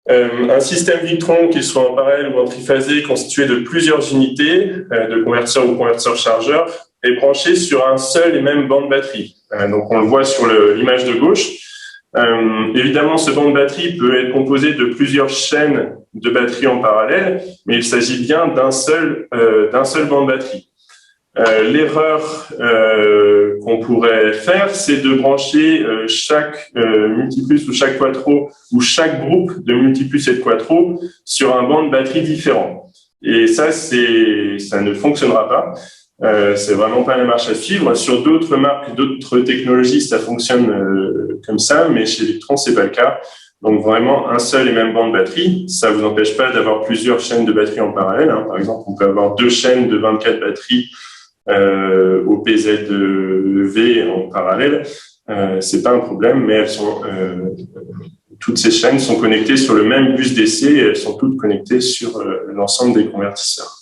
Un système Victron, qu'il soit en parallèle ou en triphasé, constitué de plusieurs unités de convertisseur ou convertisseur-chargeur, est branché sur un seul et même banc de batterie. Donc on le voit sur l'image de gauche. Évidemment, ce banc de batterie peut être composé de plusieurs chaînes de batterie en parallèle, mais il s'agit bien d'un seul banc de batterie. L'erreur qu'on pourrait faire, c'est de brancher chaque multiplus ou chaque quattro ou chaque groupe de multiplus et de quattro sur un banc de batterie différent. Et ça ne fonctionnera pas. C'est vraiment pas la marche à suivre. Sur d'autres marques, d'autres technologies, ça fonctionne comme ça, mais chez Victron, c'est pas le cas. Donc vraiment un seul et même banc de batterie. Ça vous empêche pas d'avoir plusieurs chaînes de batterie en parallèle. Par exemple, on peut avoir 2 chaînes de 24 batteries au PZV en parallèle, c'est pas un problème, mais toutes ces chaînes sont connectées sur le même bus DC et elles sont toutes connectées sur l'ensemble des convertisseurs.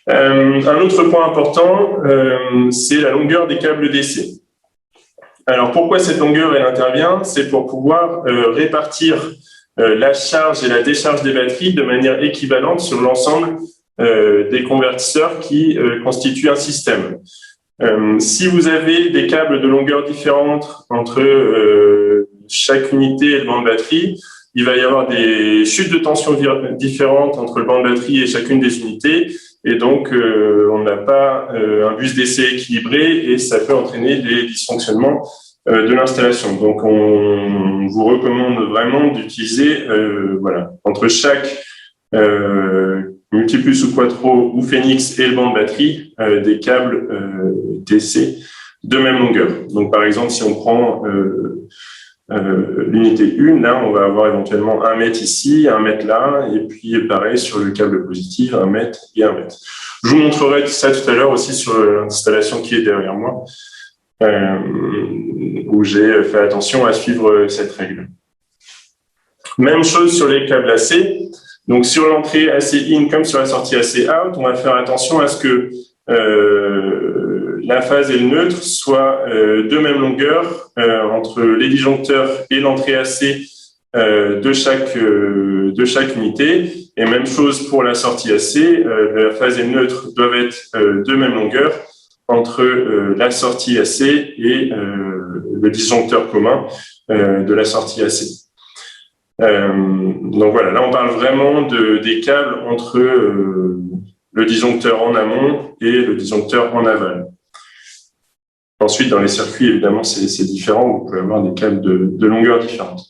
Un autre point important, c'est la longueur des câbles DC. Alors pourquoi cette longueur elle intervient? C'est pour pouvoir répartir la charge et la décharge des batteries de manière équivalente sur l'ensemble des convertisseurs qui constituent un système. Si vous avez des câbles de longueur différente entre chaque unité et le banc de batterie, il va y avoir des chutes de tension différentes entre le banc de batterie et chacune des unités, et donc on n'a pas un bus DC équilibré et ça peut entraîner des dysfonctionnements de l'installation. Donc on vous recommande vraiment d'utiliser entre chaque multiplus ou quattro ou Phoenix et le banc de batterie, des câbles DC de même longueur. Donc par exemple, si on prend l'unité 1, là on va avoir éventuellement 1 mètre ici, 1 mètre là, et puis pareil sur le câble positif, 1 mètre et 1 mètre. Je vous montrerai ça tout à l'heure aussi sur l'installation qui est derrière moi, où j'ai fait attention à suivre cette règle. Même chose sur les câbles AC. Donc, sur l'entrée AC in comme sur la sortie AC out, on va faire attention à ce que la phase et le neutre soient de même longueur entre les disjoncteurs et l'entrée AC de chaque unité. Et même chose pour la sortie AC, la phase et le neutre doivent être de même longueur entre la sortie AC et le disjoncteur commun de la sortie AC. Donc voilà, là on parle vraiment des câbles entre le disjoncteur en amont et le disjoncteur en aval. Ensuite, dans les circuits, évidemment, c'est différent, vous pouvez avoir des câbles de longueur différente.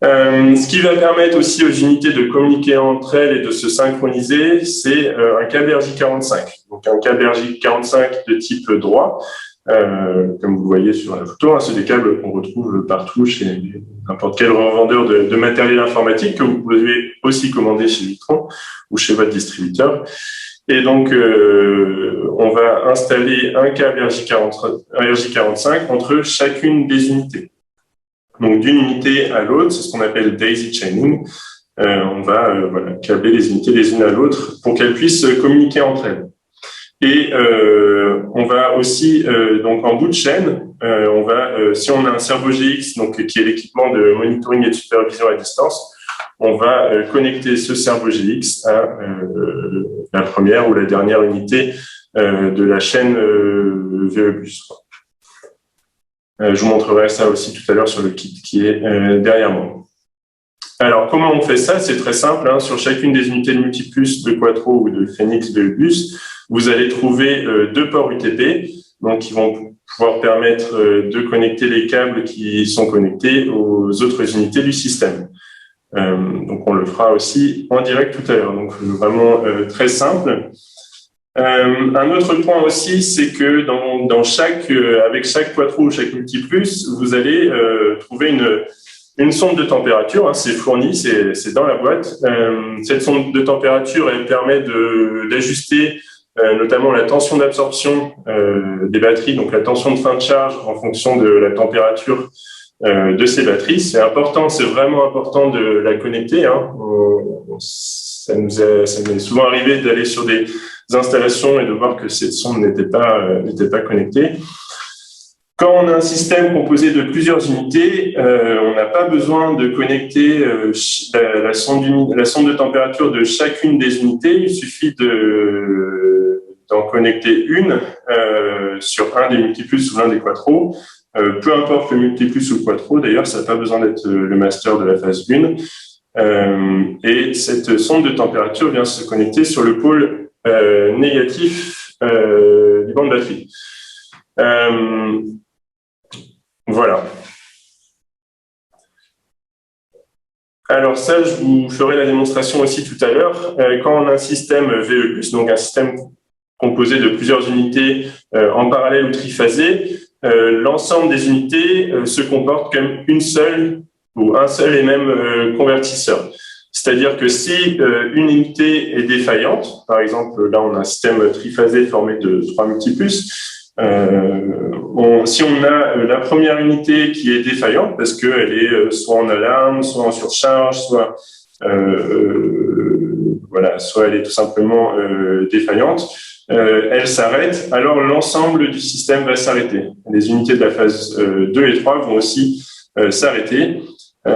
Ce qui va permettre aussi aux unités de communiquer entre elles et de se synchroniser, c'est un câble RJ45. Donc un câble RJ45 de type droit, comme vous le voyez sur la photo, c'est des câbles qu'on retrouve partout chez n'importe quel revendeur de matériel informatique que vous pouvez aussi commander chez Victron ou chez votre distributeur. Et donc, on va installer un câble RJ45 entre chacune des unités. Donc, d'une unité à l'autre, c'est ce qu'on appelle daisy chaining. On va câbler les unités les unes à l'autre pour qu'elles puissent communiquer entre elles. Et on va aussi, donc en bout de chaîne, si on a un Servo GX, donc qui est l'équipement de monitoring et de supervision à distance, on va connecter ce Servo GX à la première ou la dernière unité de la chaîne VE+. Je vous montrerai ça aussi tout à l'heure sur le kit qui est derrière moi. Alors, comment on fait ça? C'est très simple. Hein. Sur chacune des unités de Multiplus, de Quattro ou de Phoenix, de Bus, vous allez trouver deux ports UTP, donc qui vont pouvoir permettre de connecter les câbles qui sont connectés aux autres unités du système. Donc, on le fera aussi en direct tout à l'heure. Donc, vraiment très simple. Un autre point aussi, c'est que avec chaque Quattro ou chaque Multiplus, vous allez trouver une sonde de température. Hein, c'est fourni, c'est dans la boîte. Cette sonde de température, elle permet d'ajuster notamment la tension d'absorption des batteries, donc la tension de fin de charge en fonction de la température de ces batteries. C'est important, c'est vraiment important de la connecter. Hein. Ça m'est souvent arrivé d'aller sur des installations et de voir que cette sonde n'était pas connectée. Quand on a un système composé de plusieurs unités, on n'a pas besoin de connecter la sonde de température de chacune des unités. Il suffit d'en connecter une sur un des Multiplus ou l'un des Quattro. Peu importe le Multiplus ou le Quattro, d'ailleurs, ça n'a pas besoin d'être le master de la phase 1. Et cette sonde de température vient se connecter sur le pôle négatif du banc de batterie. Voilà. Alors ça, je vous ferai la démonstration aussi tout à l'heure. Quand on a un système VE+, donc un système composé de plusieurs unités en parallèle ou triphasé, l'ensemble des unités se comporte comme une seule ou un seul et même convertisseur. C'est-à-dire que si une unité est défaillante, par exemple, là on a un système triphasé formé de 3 multiplus, si on a la première unité qui est défaillante, parce qu'elle est soit en alarme, soit en surcharge, soit elle est tout simplement défaillante, elle s'arrête, alors l'ensemble du système va s'arrêter. Les unités de la phase 2 et 3 vont aussi s'arrêter.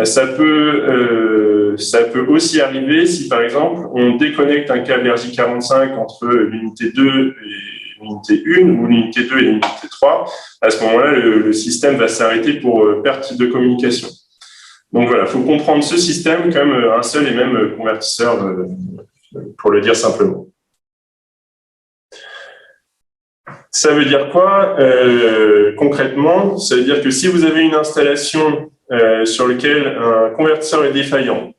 Ça peut aussi arriver si, par exemple, on déconnecte un câble RJ45 entre l'unité 2 et l'unité 1 ou l'unité 2 et l'unité 3. À ce moment-là, le système va s'arrêter pour perte de communication. Donc voilà, il faut comprendre ce système comme un seul et même convertisseur, pour le dire simplement. Ça veut dire quoi concrètement? Ça veut dire que si vous avez une installation sur laquelle un convertisseur est défaillant,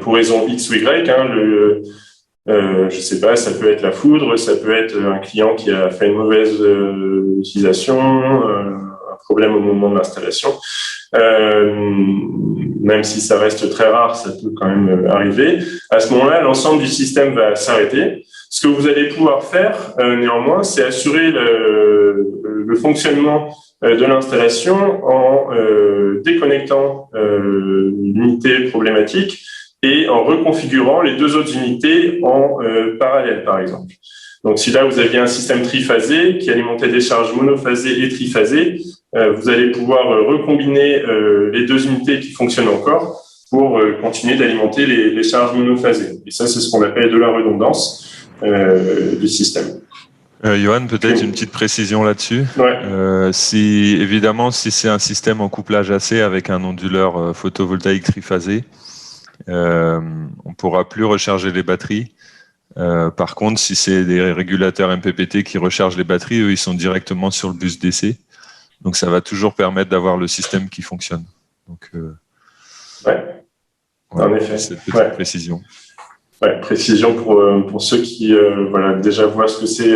pour raison X ou Y, je sais pas, ça peut être la foudre, ça peut être un client qui a fait une mauvaise utilisation, un problème au moment de l'installation. Même si ça reste très rare, ça peut quand même arriver. À ce moment-là, l'ensemble du système va s'arrêter. Ce que vous allez pouvoir faire, néanmoins, c'est assurer le fonctionnement de l'installation en déconnectant l'unité problématique et en reconfigurant les deux autres unités en parallèle, par exemple. Donc, si là, vous aviez un système triphasé qui alimentait des charges monophasées et triphasées, vous allez pouvoir recombiner les deux unités qui fonctionnent encore pour continuer d'alimenter les charges monophasées. Et ça, c'est ce qu'on appelle de la redondance du système. Johan, peut-être une petite précision là-dessus. Ouais. Évidemment, si c'est un système en couplage AC avec un onduleur photovoltaïque triphasé, on pourra plus recharger les batteries. Par contre, si c'est des régulateurs MPPT qui rechargent les batteries, eux, ils sont directement sur le bus DC. Donc, ça va toujours permettre d'avoir le système qui fonctionne. Donc, ouais. Voilà, en effet. Cette petite précision. Ouais, précision pour ceux qui déjà voient ce que c'est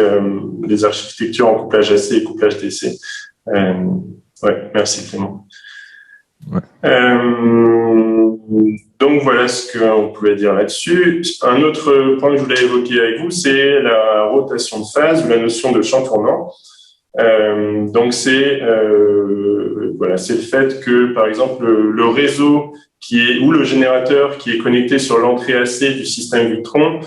les architectures en couplage AC et couplage DC. Ouais, merci Clément. Ouais. Donc voilà ce qu'on pouvait dire là-dessus. Un autre point que je voulais évoquer avec vous, c'est la rotation de phase ou la notion de champ tournant. Donc c'est le fait que par exemple le réseau ou le générateur qui est connecté sur l'entrée AC du système Victron,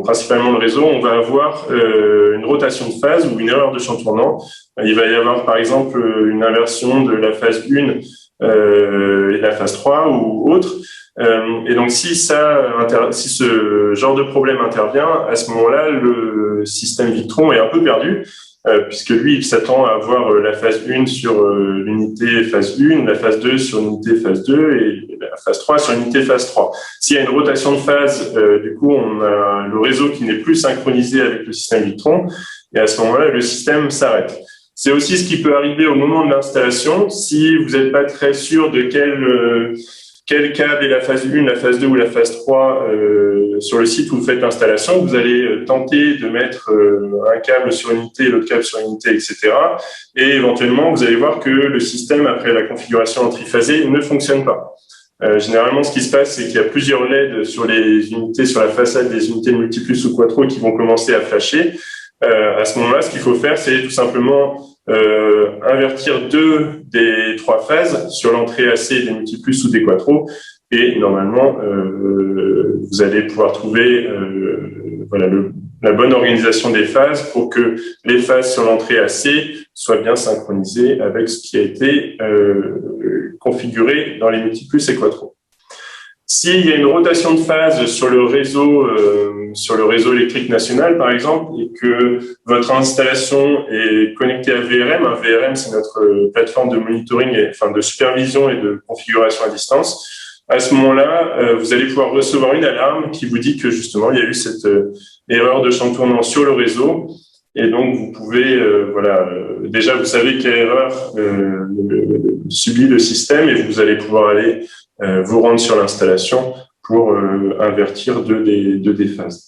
principalement le réseau, on va avoir une rotation de phase ou une erreur de champ tournant. Il va y avoir par exemple une inversion de la phase 1 et de la phase 3 ou autre. Et donc si ce genre de problème intervient, à ce moment-là, le système Victron est un peu perdu. puisque lui, il s'attend à avoir la phase 1 sur l'unité phase 1, la phase 2 sur l'unité phase 2 et la phase 3 sur l'unité phase 3. S'il y a une rotation de phase, du coup, on a le réseau qui n'est plus synchronisé avec le système Victron, et à ce moment-là, le système s'arrête. C'est aussi ce qui peut arriver au moment de l'installation, si vous n'êtes pas très sûr de quel câble est la phase 1, la phase 2 ou la phase 3 sur le site où vous faites l'installation. Vous allez tenter de mettre un câble sur une unité, l'autre câble sur une unité, etc. Et éventuellement, vous allez voir que le système, après la configuration en triphasé, ne fonctionne pas. Généralement, ce qui se passe, c'est qu'il y a plusieurs LED sur les unités, sur la façade des unités multiplus ou quattro qui vont commencer à flasher. À ce moment-là, ce qu'il faut faire, c'est tout simplement invertir 2 des 3 phases sur l'entrée AC des multiplus ou des quattro, et normalement, vous allez pouvoir trouver voilà, la bonne organisation des phases pour que les phases sur l'entrée AC soient bien synchronisées avec ce qui a été configuré dans les multiplus et quattro. S'il y a une rotation de phase sur le réseau électrique national, par exemple, et que votre installation est connectée à VRM, un VRM, c'est notre plateforme de monitoring, enfin de supervision et de configuration à distance, à ce moment-là, vous allez pouvoir recevoir une alarme qui vous dit que justement, il y a eu cette erreur de champ tournant sur le réseau. Et donc, vous pouvez, déjà, vous savez quelle erreur subit le système, et vous allez pouvoir aller vous rendre sur l'installation pour invertir deux des phases.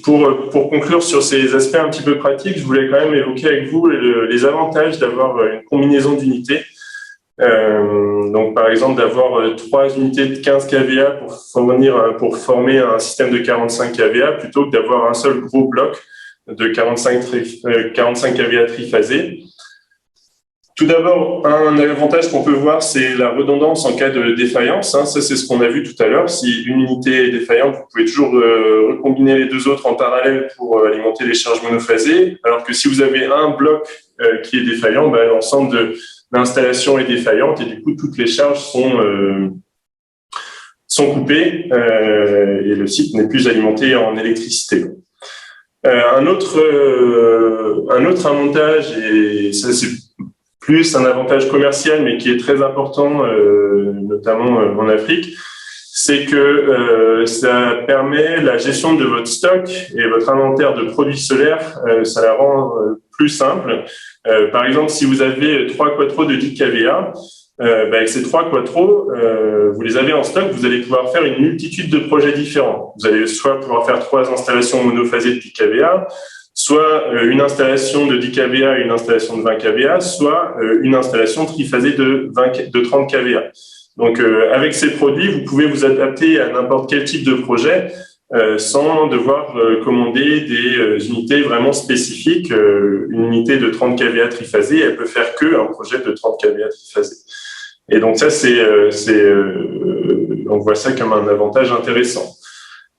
Pour conclure sur ces aspects un petit peu pratiques, je voulais quand même évoquer avec vous les avantages d'avoir une combinaison d'unités. Donc, par exemple, d'avoir 3 unités de 15 kVA pour former un système de 45 kVA plutôt que d'avoir un seul gros bloc de 45 kVA triphasé. Tout d'abord, un avantage qu'on peut voir, c'est la redondance en cas de défaillance. Ça, c'est ce qu'on a vu tout à l'heure. Si une unité est défaillante, vous pouvez toujours recombiner les 2 autres en parallèle pour alimenter les charges monophasées. Alors que si vous avez un bloc qui est défaillant, l'ensemble de l'installation est défaillante et du coup, toutes les charges sont coupées et le site n'est plus alimenté en électricité. Un autre avantage, et ça c'est plus un avantage commercial, mais qui est très important, notamment en Afrique, c'est que ça permet la gestion de votre stock et votre inventaire de produits solaires, ça la rend plus simple. Par exemple, si vous avez 3 quattros de 10 kVA, avec ces 3 quattros, vous les avez en stock, vous allez pouvoir faire une multitude de projets différents. Vous allez soit pouvoir faire 3 installations monophasées de 10 kVA, soit une installation de 10 kVA et une installation de 20 kVA, soit une installation triphasée de 30 kVA. Donc, avec ces produits, vous pouvez vous adapter à n'importe quel type de projet sans devoir commander des unités vraiment spécifiques. Une unité de 30 kVA triphasée, elle peut faire que un projet de 30 kVA triphasé. Et donc ça, on voit ça comme un avantage intéressant.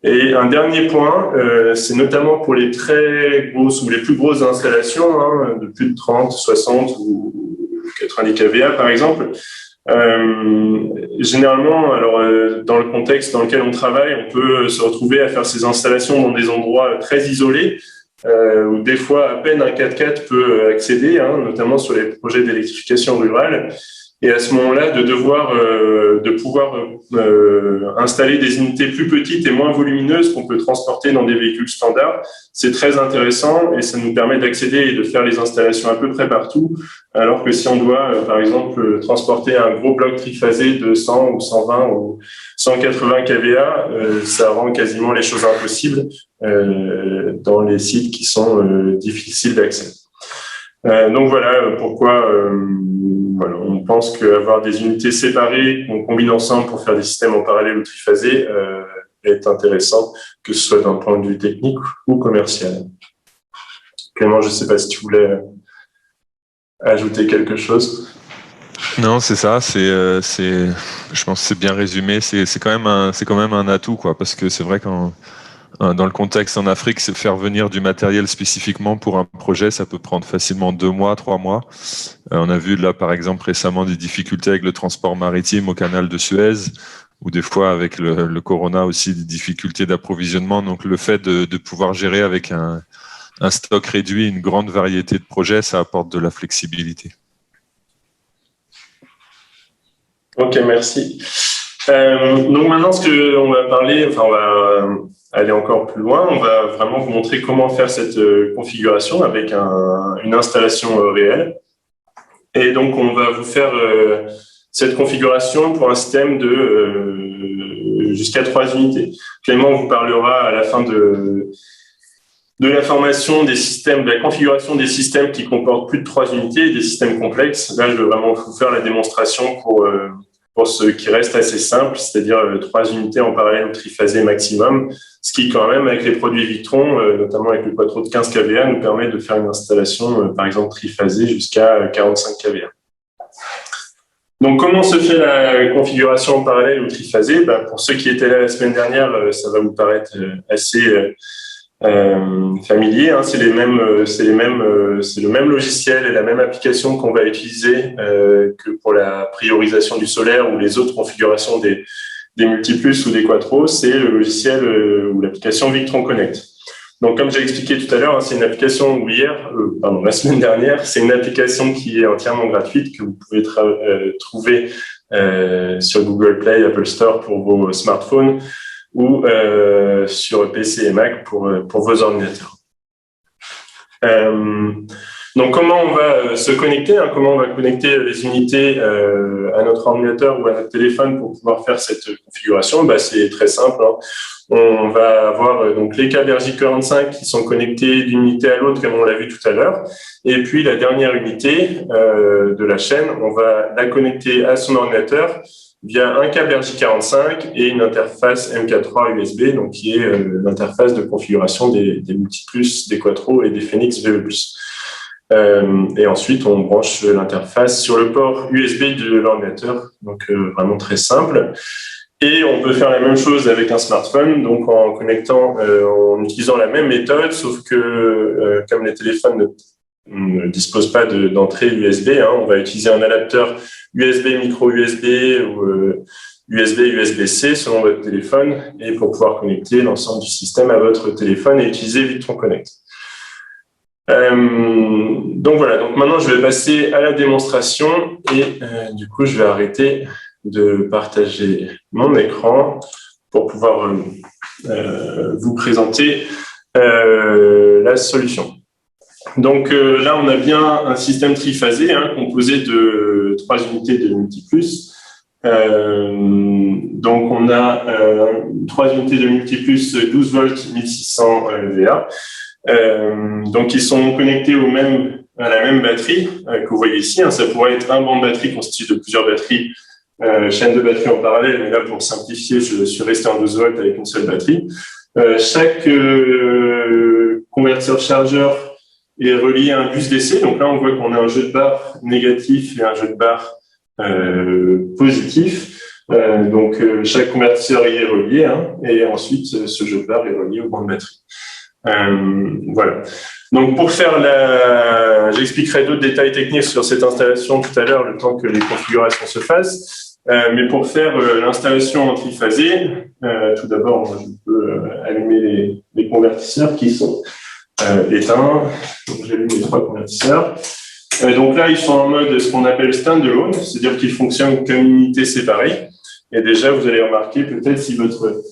Et un dernier point, c'est notamment pour les très grosses ou les plus grosses installations, de plus de 30, 60 ou 90 kVA par exemple. Généralement, alors dans le contexte dans lequel on travaille, on peut se retrouver à faire ces installations dans des endroits très isolés, où des fois à peine un 4x4 peut accéder, notamment sur les projets d'électrification rurale. Et à ce moment-là, de pouvoir installer des unités plus petites et moins volumineuses qu'on peut transporter dans des véhicules standards, c'est très intéressant et ça nous permet d'accéder et de faire les installations à peu près partout. Alors que si on doit, par exemple, transporter un gros bloc triphasé de 100 ou 120 ou 180 kVA, ça rend quasiment les choses impossibles dans les sites qui sont difficiles d'accès. Donc voilà pourquoi on pense qu'avoir des unités séparées qu'on combine ensemble pour faire des systèmes en parallèle ou triphasés est intéressant, que ce soit d'un point de vue technique ou commercial. Clément, je ne sais pas si tu voulais ajouter quelque chose. Non, c'est ça. Je pense que c'est bien résumé. C'est quand même un atout, quoi, parce que c'est vrai qu'en dans le contexte en Afrique, c'est faire venir du matériel spécifiquement pour un projet, ça peut prendre facilement 2 mois, 3 mois. On a vu là, par exemple, récemment des difficultés avec le transport maritime au canal de Suez. ou des fois avec le corona aussi des difficultés d'approvisionnement. Donc le fait de pouvoir gérer avec un stock réduit une grande variété de projets, ça apporte de la flexibilité. Ok, merci. Donc maintenant, ce qu'on va parler, on va aller encore plus loin. On va vraiment vous montrer comment faire cette configuration avec une installation réelle. Et donc, on va vous faire cette configuration pour un système de jusqu'à 3 unités. Clément vous parlera à la fin de la formation des systèmes, de la configuration des systèmes qui comportent plus de 3 unités et des systèmes complexes. Là, je vais vraiment vous faire la démonstration pour ce qui reste assez simple, c'est-à-dire 3 unités en parallèle ou triphasé maximum, ce qui quand même, avec les produits Victron, notamment avec le quattro de 15 kVA, nous permet de faire une installation, par exemple, triphasée jusqu'à 45 kVA. Donc, comment se fait la configuration en parallèle ou triphasée? Pour ceux qui étaient là la semaine dernière, ça va vous paraître assez familier, hein. C'est le même logiciel et la même application qu'on va utiliser que pour la priorisation du solaire ou les autres configurations des multiplus ou des quattros. C'est le logiciel ou l'application Victron Connect. Donc, comme j'ai expliqué tout à l'heure, hein, c'est une application la semaine dernière, c'est une application qui est entièrement gratuite que vous pouvez trouver sur Google Play, Apple Store pour vos smartphones ou sur PC et Mac pour vos ordinateurs. Donc, comment on va se connecter, hein, comment on va connecter les unités à notre ordinateur ou à notre téléphone pour pouvoir faire cette configuration? C'est très simple, hein. On va avoir donc les câbles RJ45 qui sont connectés d'une unité à l'autre, comme on l'a vu tout à l'heure. Et puis, la dernière unité de la chaîne, on va la connecter à son ordinateur via un câble RJ45 et une interface MK3 USB, donc qui est l'interface de configuration des multiplus, des quattros et des Phoenix VE+. Et ensuite, on branche l'interface sur le port USB de l'ordinateur, donc vraiment très simple. Et on peut faire la même chose avec un smartphone, donc en en utilisant la même méthode, sauf que comme les téléphones ne disposent pas d'entrée USB, hein, on va utiliser un adapteur USB, micro USB ou USB, USB-C selon votre téléphone, et pour pouvoir connecter l'ensemble du système à votre téléphone et utiliser Victron Connect. Donc voilà, donc maintenant je vais passer à la démonstration et du coup je vais arrêter de partager mon écran pour pouvoir vous présenter la solution. Donc là, on a bien un système triphasé, hein, composé de 3 unités de multiplus. Donc on a 3 unités de multiplus 12 volts 1600 VA. Donc ils sont connectés à la même batterie que vous voyez ici, hein. Ça pourrait être un banc de batterie constitué de plusieurs batteries, chaîne de batterie en parallèle, mais là pour simplifier, je suis resté en 12 volts avec une seule batterie. Chaque convertisseur chargeur est relié à un bus DC. Donc là, on voit qu'on a un jeu de barres négatif et un jeu de barres positif. Donc chaque convertisseur y est relié, hein, et ensuite ce jeu de barres est relié au banc de batterie. Voilà. Donc pour faire j'expliquerai d'autres détails techniques sur cette installation tout à l'heure, le temps que les configurations se fassent. Mais pour faire l'installation en triphasé, tout d'abord, je peux allumer les convertisseurs qui sont éteints. Donc j'allume les 3 convertisseurs. Donc là, ils sont en mode ce qu'on appelle standalone, c'est-à-dire qu'ils fonctionnent comme une unité séparée. Et déjà, vous allez remarquer peut-être si votre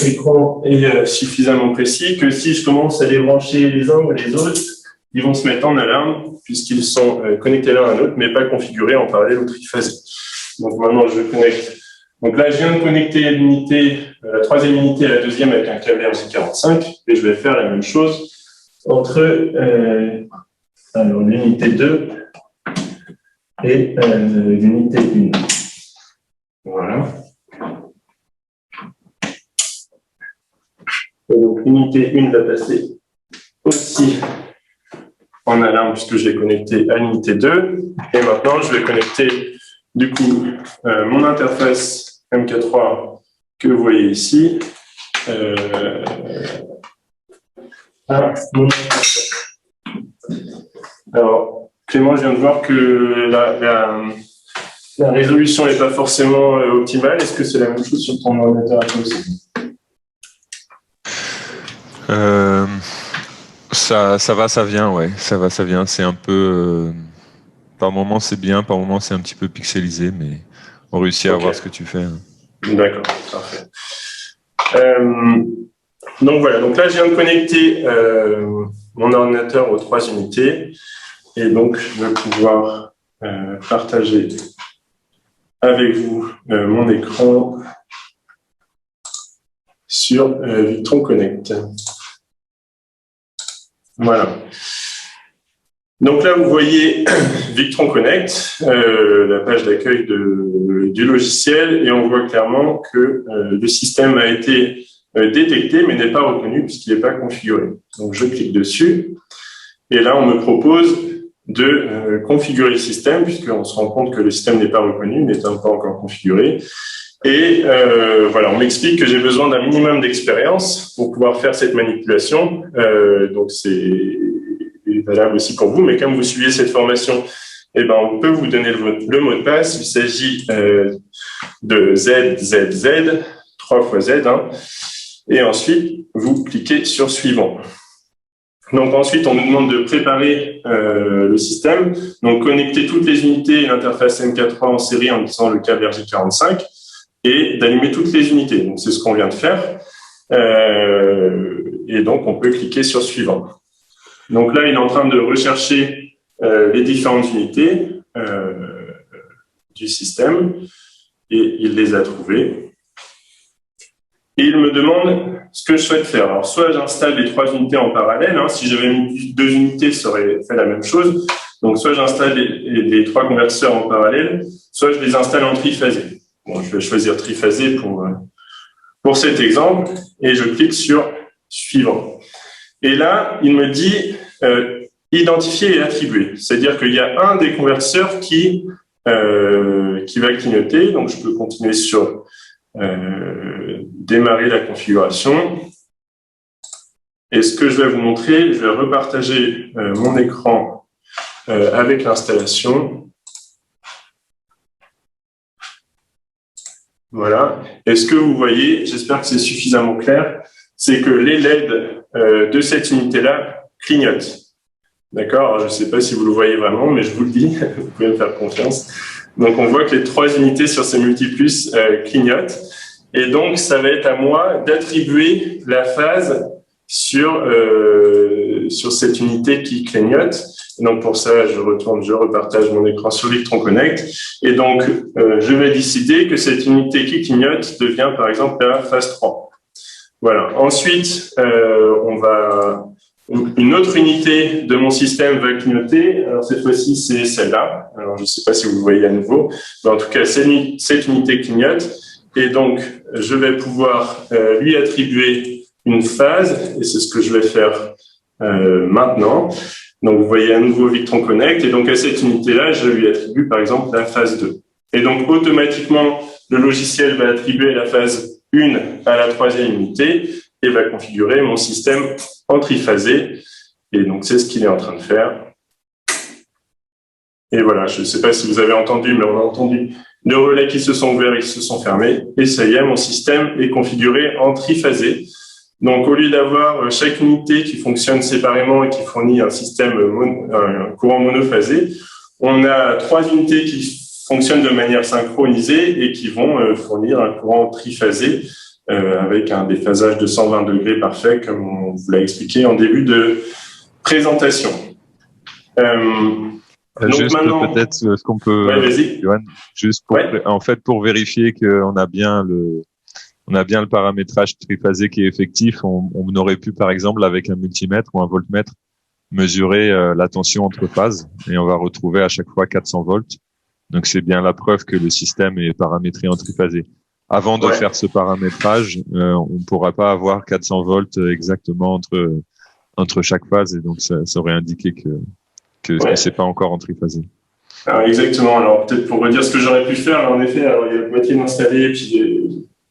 écran est suffisamment précis, que si je commence à les brancher les uns ou les autres, ils vont se mettre en alarme puisqu'ils sont connectés l'un à l'autre, mais pas configurés en parallèle ou triphasé. Donc maintenant, je connecte. Donc là, je viens de connecter l'unité, la 3e unité à la 2e avec un câble RJ45, et je vais faire la même chose entre l'unité 2 et l'unité 1. Voilà. Et donc, l'unité 1 va passer aussi en alarme puisque je l'ai connecté à l'unité 2. Et maintenant, je vais connecter du coup mon interface MK3 que vous voyez ici à mon interface. Alors, Clément, je viens de voir que la résolution n'est pas forcément optimale. Est-ce que c'est la même chose sur ton ordinateur à toi aussi? Ça va, ça vient, ouais. Ça va, ça vient. C'est un peu... par moment, c'est bien. Par moment, c'est un petit peu pixelisé, mais on réussit à voir ce que tu fais. D'accord, parfait. Donc voilà, donc là, je viens de connecter mon ordinateur aux 3 unités. Et donc, je vais pouvoir partager avec vous mon écran sur Victron Connect. Voilà. Donc là, vous voyez Victron Connect, la page d'accueil du logiciel, et on voit clairement que le système a été détecté, mais n'est pas reconnu puisqu'il n'est pas configuré. Donc je clique dessus, et là, on me propose de configurer le système, puisqu'on se rend compte que le système n'est pas reconnu, n'étant pas encore configuré. Et voilà, on m'explique que j'ai besoin d'un minimum d'expérience pour pouvoir faire cette manipulation. Donc c'est valable aussi pour vous, mais comme vous suivez cette formation, eh ben, on peut vous donner le mot de passe. Il s'agit de ZZZ, 3 fois Z, hein, et ensuite vous cliquez sur suivant. Donc ensuite, on nous demande de préparer le système, donc connecter toutes les unités et l'interface MK3 en série en utilisant le câble RJ45 et d'allumer toutes les unités. Donc c'est ce qu'on vient de faire. Et donc on peut cliquer sur suivant. Donc là, il est en train de rechercher les différentes unités du système et il les a trouvées. Et il me demande ce que je souhaite faire. Alors, soit j'installe les 3 unités en parallèle. Hein, si j'avais mis 2 unités, ça aurait fait la même chose. Donc, soit j'installe les 3 convertisseurs en parallèle, soit je les installe en triphasé. Bon, je vais choisir triphasé pour cet exemple et je clique sur suivant. Et là, il me dit identifier et attribuer. C'est-à-dire qu'il y a un des convertisseurs qui va clignoter. Donc, je peux continuer sur démarrer la configuration. Et ce que je vais vous montrer, je vais repartager mon écran avec l'installation. Voilà. Et ce que vous voyez, j'espère que c'est suffisamment clair, c'est que les LED de cette unité-là clignotent. D'accord? Je ne sais pas si vous le voyez vraiment, mais je vous le dis, vous pouvez me faire confiance. Donc, on voit que les 3 unités sur ces multiplus clignotent. Et donc, ça va être à moi d'attribuer la phase sur cette unité qui clignote. Et donc, pour ça, je repartage mon écran sur Victron Connect. Et donc, je vais décider que cette unité qui clignote devient, par exemple, la phase 3. Voilà. Ensuite, une autre unité de mon système va clignoter. Alors, cette fois-ci, c'est celle-là. Alors, je ne sais pas si vous le voyez à nouveau. Mais en tout cas, cette unité clignote. Et donc, je vais pouvoir lui attribuer une phase. Et c'est ce que je vais faire maintenant. Donc, vous voyez à nouveau Victron Connect. Et donc, à cette unité-là, je lui attribue, par exemple, la phase 2. Et donc, automatiquement, le logiciel va attribuer la phase 1 à la 3e unité et va configurer mon système en triphasé. Et donc, c'est ce qu'il est en train de faire. Et voilà, je ne sais pas si vous avez entendu, mais on a entendu les relais qui se sont ouverts et qui se sont fermés. Et ça y est, mon système est configuré en triphasé. Donc, au lieu d'avoir chaque unité qui fonctionne séparément et qui fournit un un courant monophasé, on a 3 unités qui fonctionnent de manière synchronisée et qui vont fournir un courant triphasé avec un déphasage de 120 degrés parfait, comme on vous l'a expliqué en début de présentation. Donc juste maintenant, peut-être ce qu'on peut, Johan, juste pour vérifier qu'on a bien le paramétrage triphasé qui est effectif. On aurait pu, par exemple, avec un multimètre ou un voltmètre, mesurer la tension entre phases et on va retrouver à chaque fois 400 volts. Donc, c'est bien la preuve que le système est paramétré en triphasé. Avant de faire ce paramétrage, on ne pourra pas avoir 400 volts exactement entre chaque phase et donc ça aurait indiqué que c'est pas encore en triphasé. Alors, exactement. Alors, peut-être pour redire ce que j'aurais pu faire, en effet, alors, il y a le boîtier installé et puis j'ai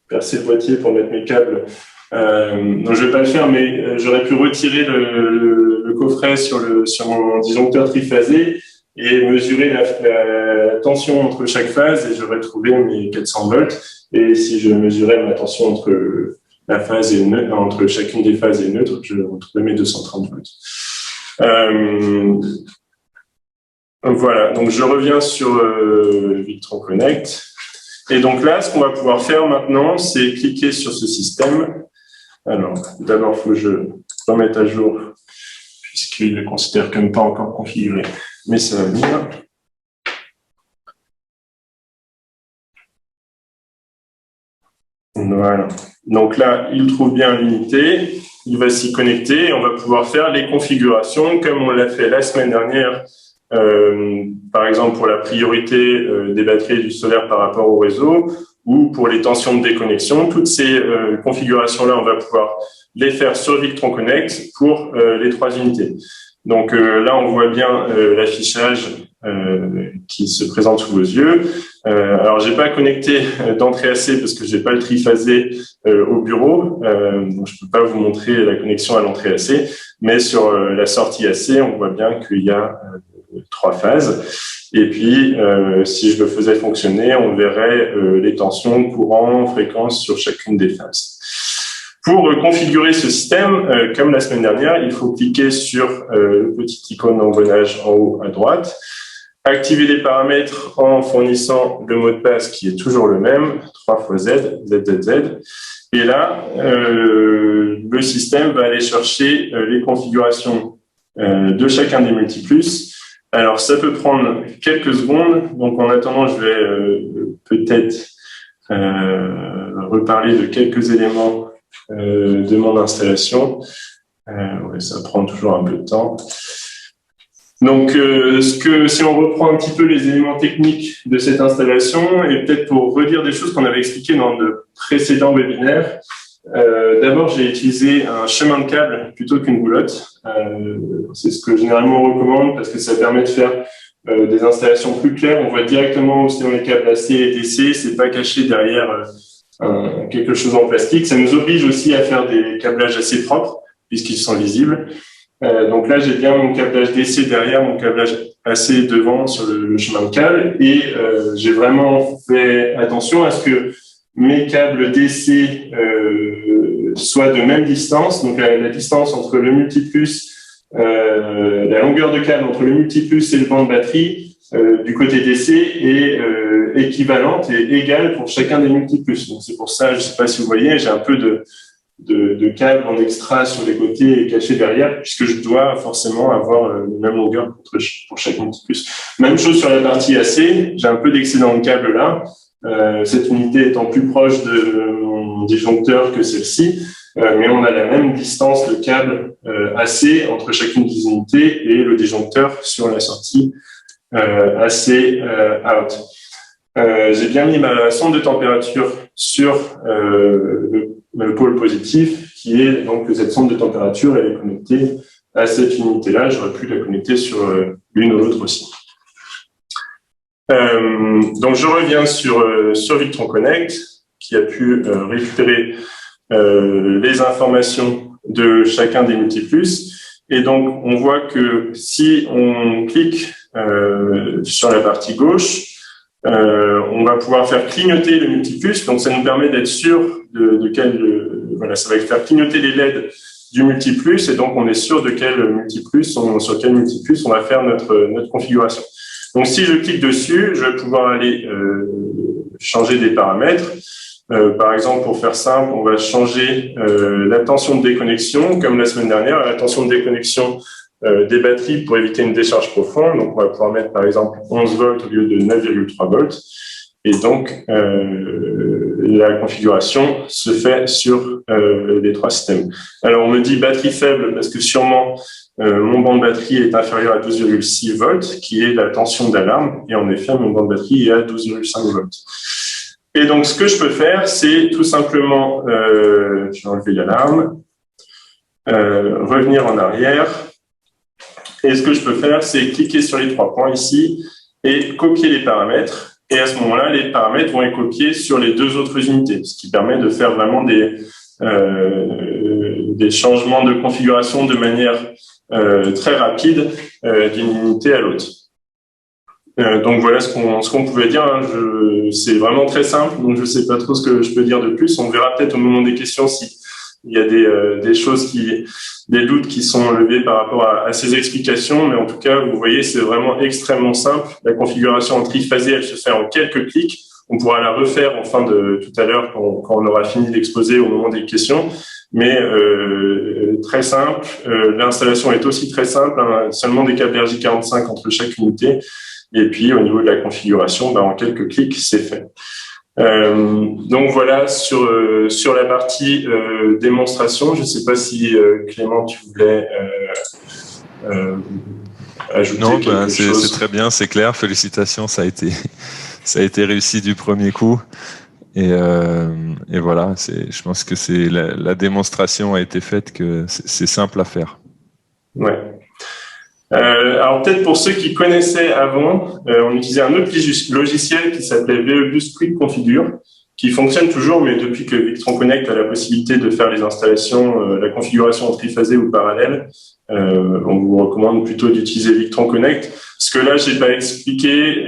percé le boîtier pour mettre mes câbles. Donc, je vais pas le faire, mais j'aurais pu retirer le coffret sur mon disjoncteur triphasé et mesurer la tension entre chaque phase et j'aurais trouvé mes 400 volts. Et si je mesurais ma tension entre la phase et entre chacune des phases et neutre, je retrouvais mes 230 volts. Voilà, donc je reviens sur Victron Connect. Et donc là, ce qu'on va pouvoir faire maintenant, c'est cliquer sur ce système. Alors, d'abord, il faut que je remette à jour, puisqu'il le considère comme pas encore configuré, mais ça va venir. Voilà. Donc là, il trouve bien l'unité, il va s'y connecter et on va pouvoir faire les configurations comme on l'a fait la semaine dernière, par exemple pour la priorité des batteries et du solaire par rapport au réseau ou pour les tensions de déconnexion. Toutes ces configurations-là, on va pouvoir les faire sur Victron Connect pour les 3 unités. Donc là, on voit bien l'affichage qui se présente sous vos yeux. Alors, j'ai pas connecté d'entrée AC parce que j'ai pas le triphasé au bureau, donc je peux pas vous montrer la connexion à l'entrée AC, mais sur la sortie AC, on voit bien qu'il y a 3 phases. Et puis, si je le faisais fonctionner, on verrait les tensions, courant, fréquence sur chacune des phases. Pour configurer ce système, comme la semaine dernière, il faut cliquer sur le petit icône d'engrenage en haut à droite, activer les paramètres en fournissant le mot de passe qui est toujours le même, 3 fois Z, ZZZ. Et là, le système va aller chercher les configurations de chacun des multiplus. Alors, ça peut prendre quelques secondes. Donc, en attendant, je vais peut-être reparler de quelques éléments de mon installation. Ouais, ça prend toujours un peu de temps. Donc, si on reprend un petit peu les éléments techniques de cette installation, et peut-être pour redire des choses qu'on avait expliquées dans de précédents webinaires, d'abord, j'ai utilisé un chemin de câble plutôt qu'une roulotte. C'est ce que généralement on recommande parce que ça permet de faire des installations plus claires. On voit directement où sont les câbles AC et DC, c'est pas caché derrière quelque chose en plastique. Ça nous oblige aussi à faire des câblages assez propres puisqu'ils sont visibles. Donc là, j'ai bien mon câblage DC derrière, mon câblage AC devant sur le chemin de câble et j'ai vraiment fait attention à ce que mes câbles DC soient de même distance, donc la distance entre le multiplus, la longueur de câble entre le multiplus et le banc de batterie du côté DC est équivalente et égale pour chacun des multiplus. Donc c'est pour ça, je ne sais pas si vous voyez, j'ai un peu de câbles en extra sur les côtés et cachés derrière, puisque je dois forcément avoir la même longueur pour chaque multiplus. Même chose sur la partie AC, j'ai un peu d'excédent de câble là. Cette unité étant plus proche de mon disjoncteur que celle-ci, mais on a la même distance de câble AC entre chacune des unités et le disjoncteur sur la sortie AC out. J'ai bien mis ma sonde de température sur le pôle positif, qui est donc cette sonde de température, elle est connectée à cette unité-là. J'aurais pu la connecter sur l'une ou l'autre aussi. Donc je reviens sur Victron Connect, qui a pu récupérer les informations de chacun des multiplus. Et donc on voit que si on clique sur la partie gauche, on va pouvoir faire clignoter le multiplus. Donc ça nous permet d'être sûr de quel voilà, ça va faire clignoter les LED du multiplus et donc on est sûr de sur quel multiplus on va faire notre configuration. Donc si je clique dessus, je vais pouvoir aller changer des paramètres. Par exemple, pour faire simple, on va changer la tension de déconnexion, comme la semaine dernière, la tension de déconnexion des batteries pour éviter une décharge profonde. Donc, on va pouvoir mettre, par exemple, 11 volts au lieu de 9,3 volts. Et donc, la configuration se fait sur les 3 systèmes. Alors, on me dit batterie faible parce que sûrement, mon banc de batterie est inférieur à 12,6 volts, qui est la tension d'alarme. Et en effet, mon banc de batterie est à 12,5 volts. Et donc, ce que je peux faire, c'est tout simplement, je vais enlever l'alarme, revenir en arrière. Et ce que je peux faire, c'est cliquer sur les 3 points ici et copier les paramètres. Et à ce moment-là, les paramètres vont être copiés sur les 2 autres unités, ce qui permet de faire vraiment des changements de configuration de manière très rapide d'une unité à l'autre. Donc voilà ce qu'on pouvait dire. Hein. C'est vraiment très simple, donc je sais pas trop ce que je peux dire de plus. On verra peut-être au moment des questions si il y a des choses des doutes qui sont levés par rapport à ces explications. Mais en tout cas, vous voyez, c'est vraiment extrêmement simple. La configuration en triphasé, elle se fait en quelques clics. On pourra la refaire en fin de tout à l'heure quand on aura fini d'exposer au moment des questions. Mais très simple. L'installation est aussi très simple. Hein, seulement des câbles RJ45 entre chaque unité. Et puis, au niveau de la configuration, en quelques clics, c'est fait. Donc voilà, sur la partie démonstration, je ne sais pas si Clément, tu voulais ajouter quelque chose. C'est très bien, c'est clair. Félicitations, ça a été réussi du premier coup. Et voilà, je pense que la démonstration a été faite, que c'est simple à faire. Ouais. Alors peut-être pour ceux qui connaissaient avant, on utilisait un autre logiciel qui s'appelait VEBus Quick Configure, qui fonctionne toujours, mais depuis que Victron Connect a la possibilité de faire les installations, la configuration en triphasé ou parallèle, on vous recommande plutôt d'utiliser Victron Connect. Ce que là, j'ai pas expliqué,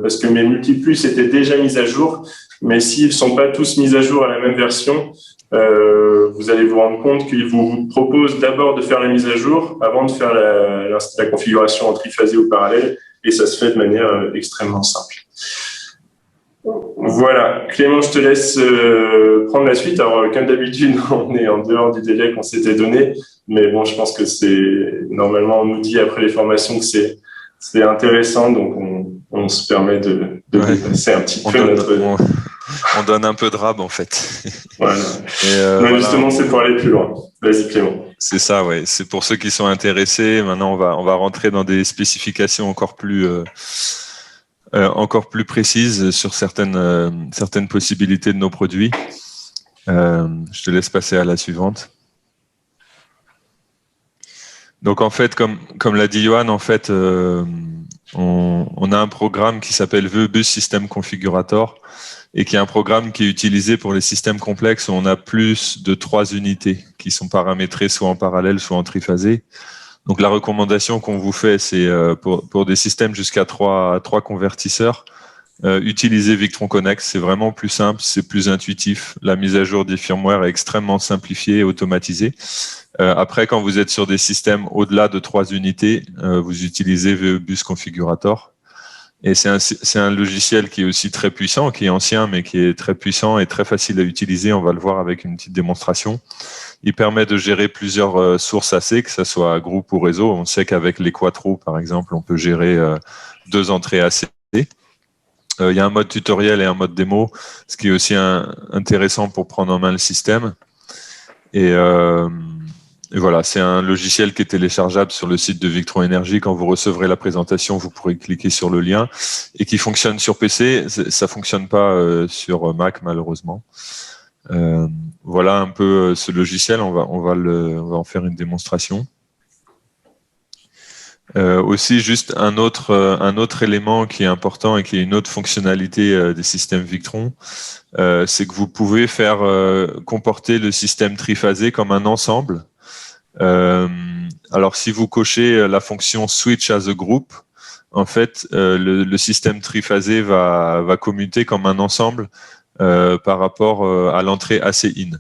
parce que mes multiplus étaient déjà mis à jour, mais s'ils sont pas tous mis à jour à la même version, vous allez vous rendre compte qu'il vous propose d'abord de faire la mise à jour avant de faire la configuration en triphasé ou parallèle, et ça se fait de manière extrêmement simple. Voilà, Clément, je te laisse prendre la suite. Alors, comme d'habitude, on est en dehors du délai qu'on s'était donné, mais bon, je pense que normalement, on nous dit après les formations que c'est intéressant, donc on se permet de dépasser un petit peu on donne un peu de rab, en fait. Voilà. Justement, c'est pour aller plus loin. Vas-y, Clément. C'est ça, ouais. C'est pour ceux qui sont intéressés. Maintenant, on va rentrer dans des spécifications encore plus précises sur certaines possibilités de nos produits. Je te laisse passer à la suivante. Donc, en fait, comme l'a dit Johan, en fait, on a un programme qui s'appelle VEBus System Configurator, et qui est un programme qui est utilisé pour les systèmes complexes où on a plus de 3 unités qui sont paramétrées soit en parallèle, soit en triphasé. Donc la recommandation qu'on vous fait, c'est pour des systèmes jusqu'à 3 convertisseurs, utilisez Victron Connect, c'est vraiment plus simple, c'est plus intuitif. La mise à jour des firmware est extrêmement simplifiée et automatisée. Après, quand vous êtes sur des systèmes au-delà de 3 unités, vous utilisez VEBus Configurator. Et c'est un logiciel qui est aussi très puissant, qui est ancien, mais qui est très puissant et très facile à utiliser. On va le voir avec une petite démonstration. Il permet de gérer plusieurs sources AC, que ce soit groupe ou réseau. On sait qu'avec les Quattro, par exemple, on peut gérer 2 entrées AC. Il y a un mode tutoriel et un mode démo, ce qui est aussi intéressant pour prendre en main le système. Et voilà, c'est un logiciel qui est téléchargeable sur le site de Victron Energy. Quand vous recevrez la présentation, vous pourrez cliquer sur le lien, et qui fonctionne sur PC. Ça fonctionne pas sur Mac, malheureusement. Voilà un peu ce logiciel. On va en faire une démonstration. Aussi, juste un autre élément qui est important et qui est une autre fonctionnalité des systèmes Victron, c'est que vous pouvez faire comporter le système triphasé comme un ensemble. Alors, si vous cochez la fonction Switch as a Group, en fait, le système triphasé va commuter comme un ensemble par rapport à l'entrée AC-in.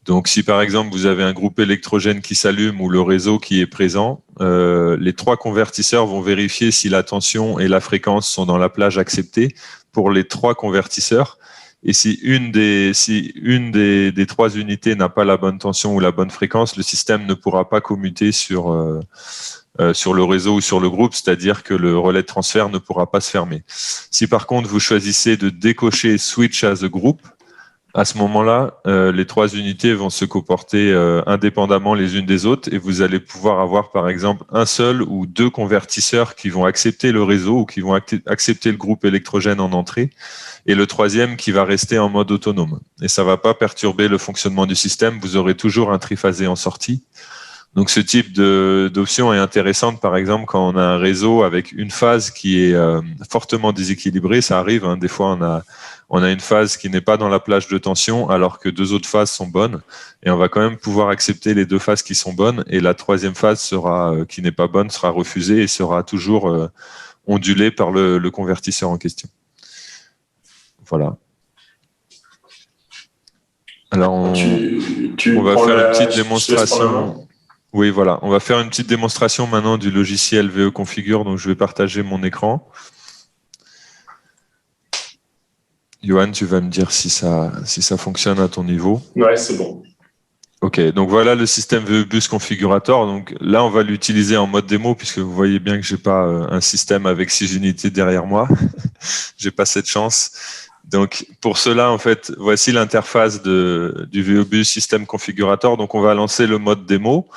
Donc, si par exemple, vous avez un groupe électrogène qui s'allume ou le réseau qui est présent, les 3 convertisseurs vont vérifier si la tension et la fréquence sont dans la plage acceptée pour les 3 convertisseurs. Et si une des 3 unités n'a pas la bonne tension ou la bonne fréquence, le système ne pourra pas commuter sur le réseau ou sur le groupe, c'est-à-dire que le relais de transfert ne pourra pas se fermer. Si par contre vous choisissez de décocher Switch as a Group, à ce moment-là, les 3 unités vont se comporter indépendamment les unes des autres, et vous allez pouvoir avoir par exemple un seul ou 2 convertisseurs qui vont accepter le réseau ou qui vont accepter le groupe électrogène en entrée, et le 3e qui va rester en mode autonome. Et ça va pas perturber le fonctionnement du système, vous aurez toujours un triphasé en sortie. Donc ce type d'option est intéressante, par exemple, quand on a un réseau avec une phase qui est fortement déséquilibrée. Ça arrive, hein, des fois on a une phase qui n'est pas dans la plage de tension alors que 2 autres phases sont bonnes, et on va quand même pouvoir accepter les 2 phases qui sont bonnes, et la 3e phase qui n'est pas bonne sera refusée et sera toujours ondulé par le convertisseur en question. Voilà. Alors, on va faire une petite démonstration. Oui, voilà. On va faire une petite démonstration maintenant du logiciel VE Configure. Donc, je vais partager mon écran. Johan, tu vas me dire si ça fonctionne à ton niveau. Ouais, c'est bon. Ok, donc voilà le système VE-Bus Configurator. Donc là, on va l'utiliser en mode démo puisque vous voyez bien que j'ai pas un système avec 6 unités derrière moi. J'ai pas cette chance. Donc pour cela, en fait, voici l'interface du VE-Bus System Configurator. Donc on va lancer le mode démo.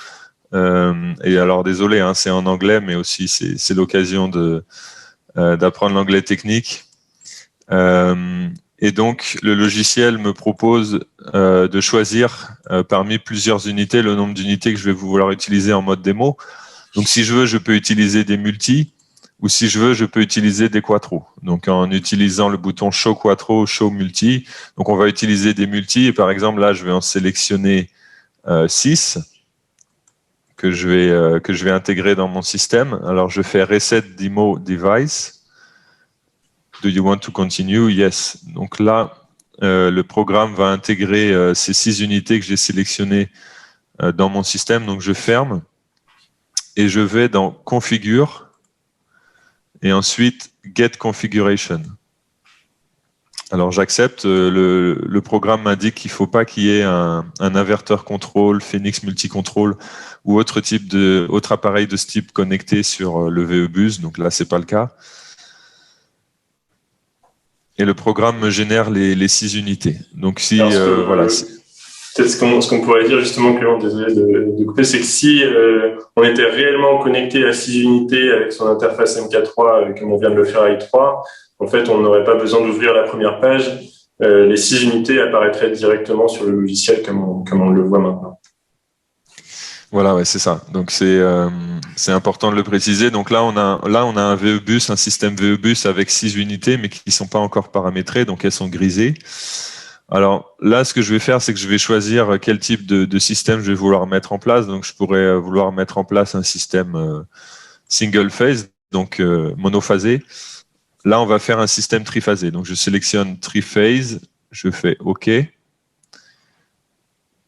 Et alors désolé, hein, c'est en anglais, mais aussi c'est l'occasion d'apprendre l'anglais technique. Et donc, le logiciel me propose de choisir parmi plusieurs unités le nombre d'unités que je vais vouloir utiliser en mode démo. Donc, si je veux, je peux utiliser des multi, ou si je veux, je peux utiliser des quattro. Donc, en utilisant le bouton Show Quattro, Show Multi. Donc, on va utiliser des multi. Et par exemple, là, je vais en sélectionner 6 que je vais intégrer dans mon système. Alors, je fais Reset Demo Device. Do you want to continue? Yes. Donc là, le programme va intégrer ces 6 unités que j'ai sélectionnées dans mon système. Donc je ferme et je vais dans Configure et ensuite Get Configuration. Alors j'accepte. Le programme m'indique qu'il ne faut pas qu'il y ait un inverteur contrôle, Phoenix multi-control ou autre appareil de ce type connecté sur le VE-Bus. Donc là, c'est pas le cas. Et le programme me génère les 6 unités. Donc si voilà. Peut-être ce qu'on pourrait dire justement, Clément, désolé de couper, c'est que si on était réellement connecté à 6 unités avec son interface MK3, comme on vient de le faire avec 3, en fait, on n'aurait pas besoin d'ouvrir la première page. Les 6 unités apparaîtraient directement sur le logiciel comme on le voit maintenant. Voilà, ouais, c'est ça. Donc c'est important de le préciser. Donc là on a un VE-Bus, un système VE-Bus avec 6 unités, mais qui ne sont pas encore paramétrées, donc elles sont grisées. Alors là, ce que je vais faire, c'est que je vais choisir quel type de système je vais vouloir mettre en place. Donc je pourrais vouloir mettre en place un système single phase, donc monophasé. Là, on va faire un système triphasé. Donc je sélectionne triphase, je fais OK.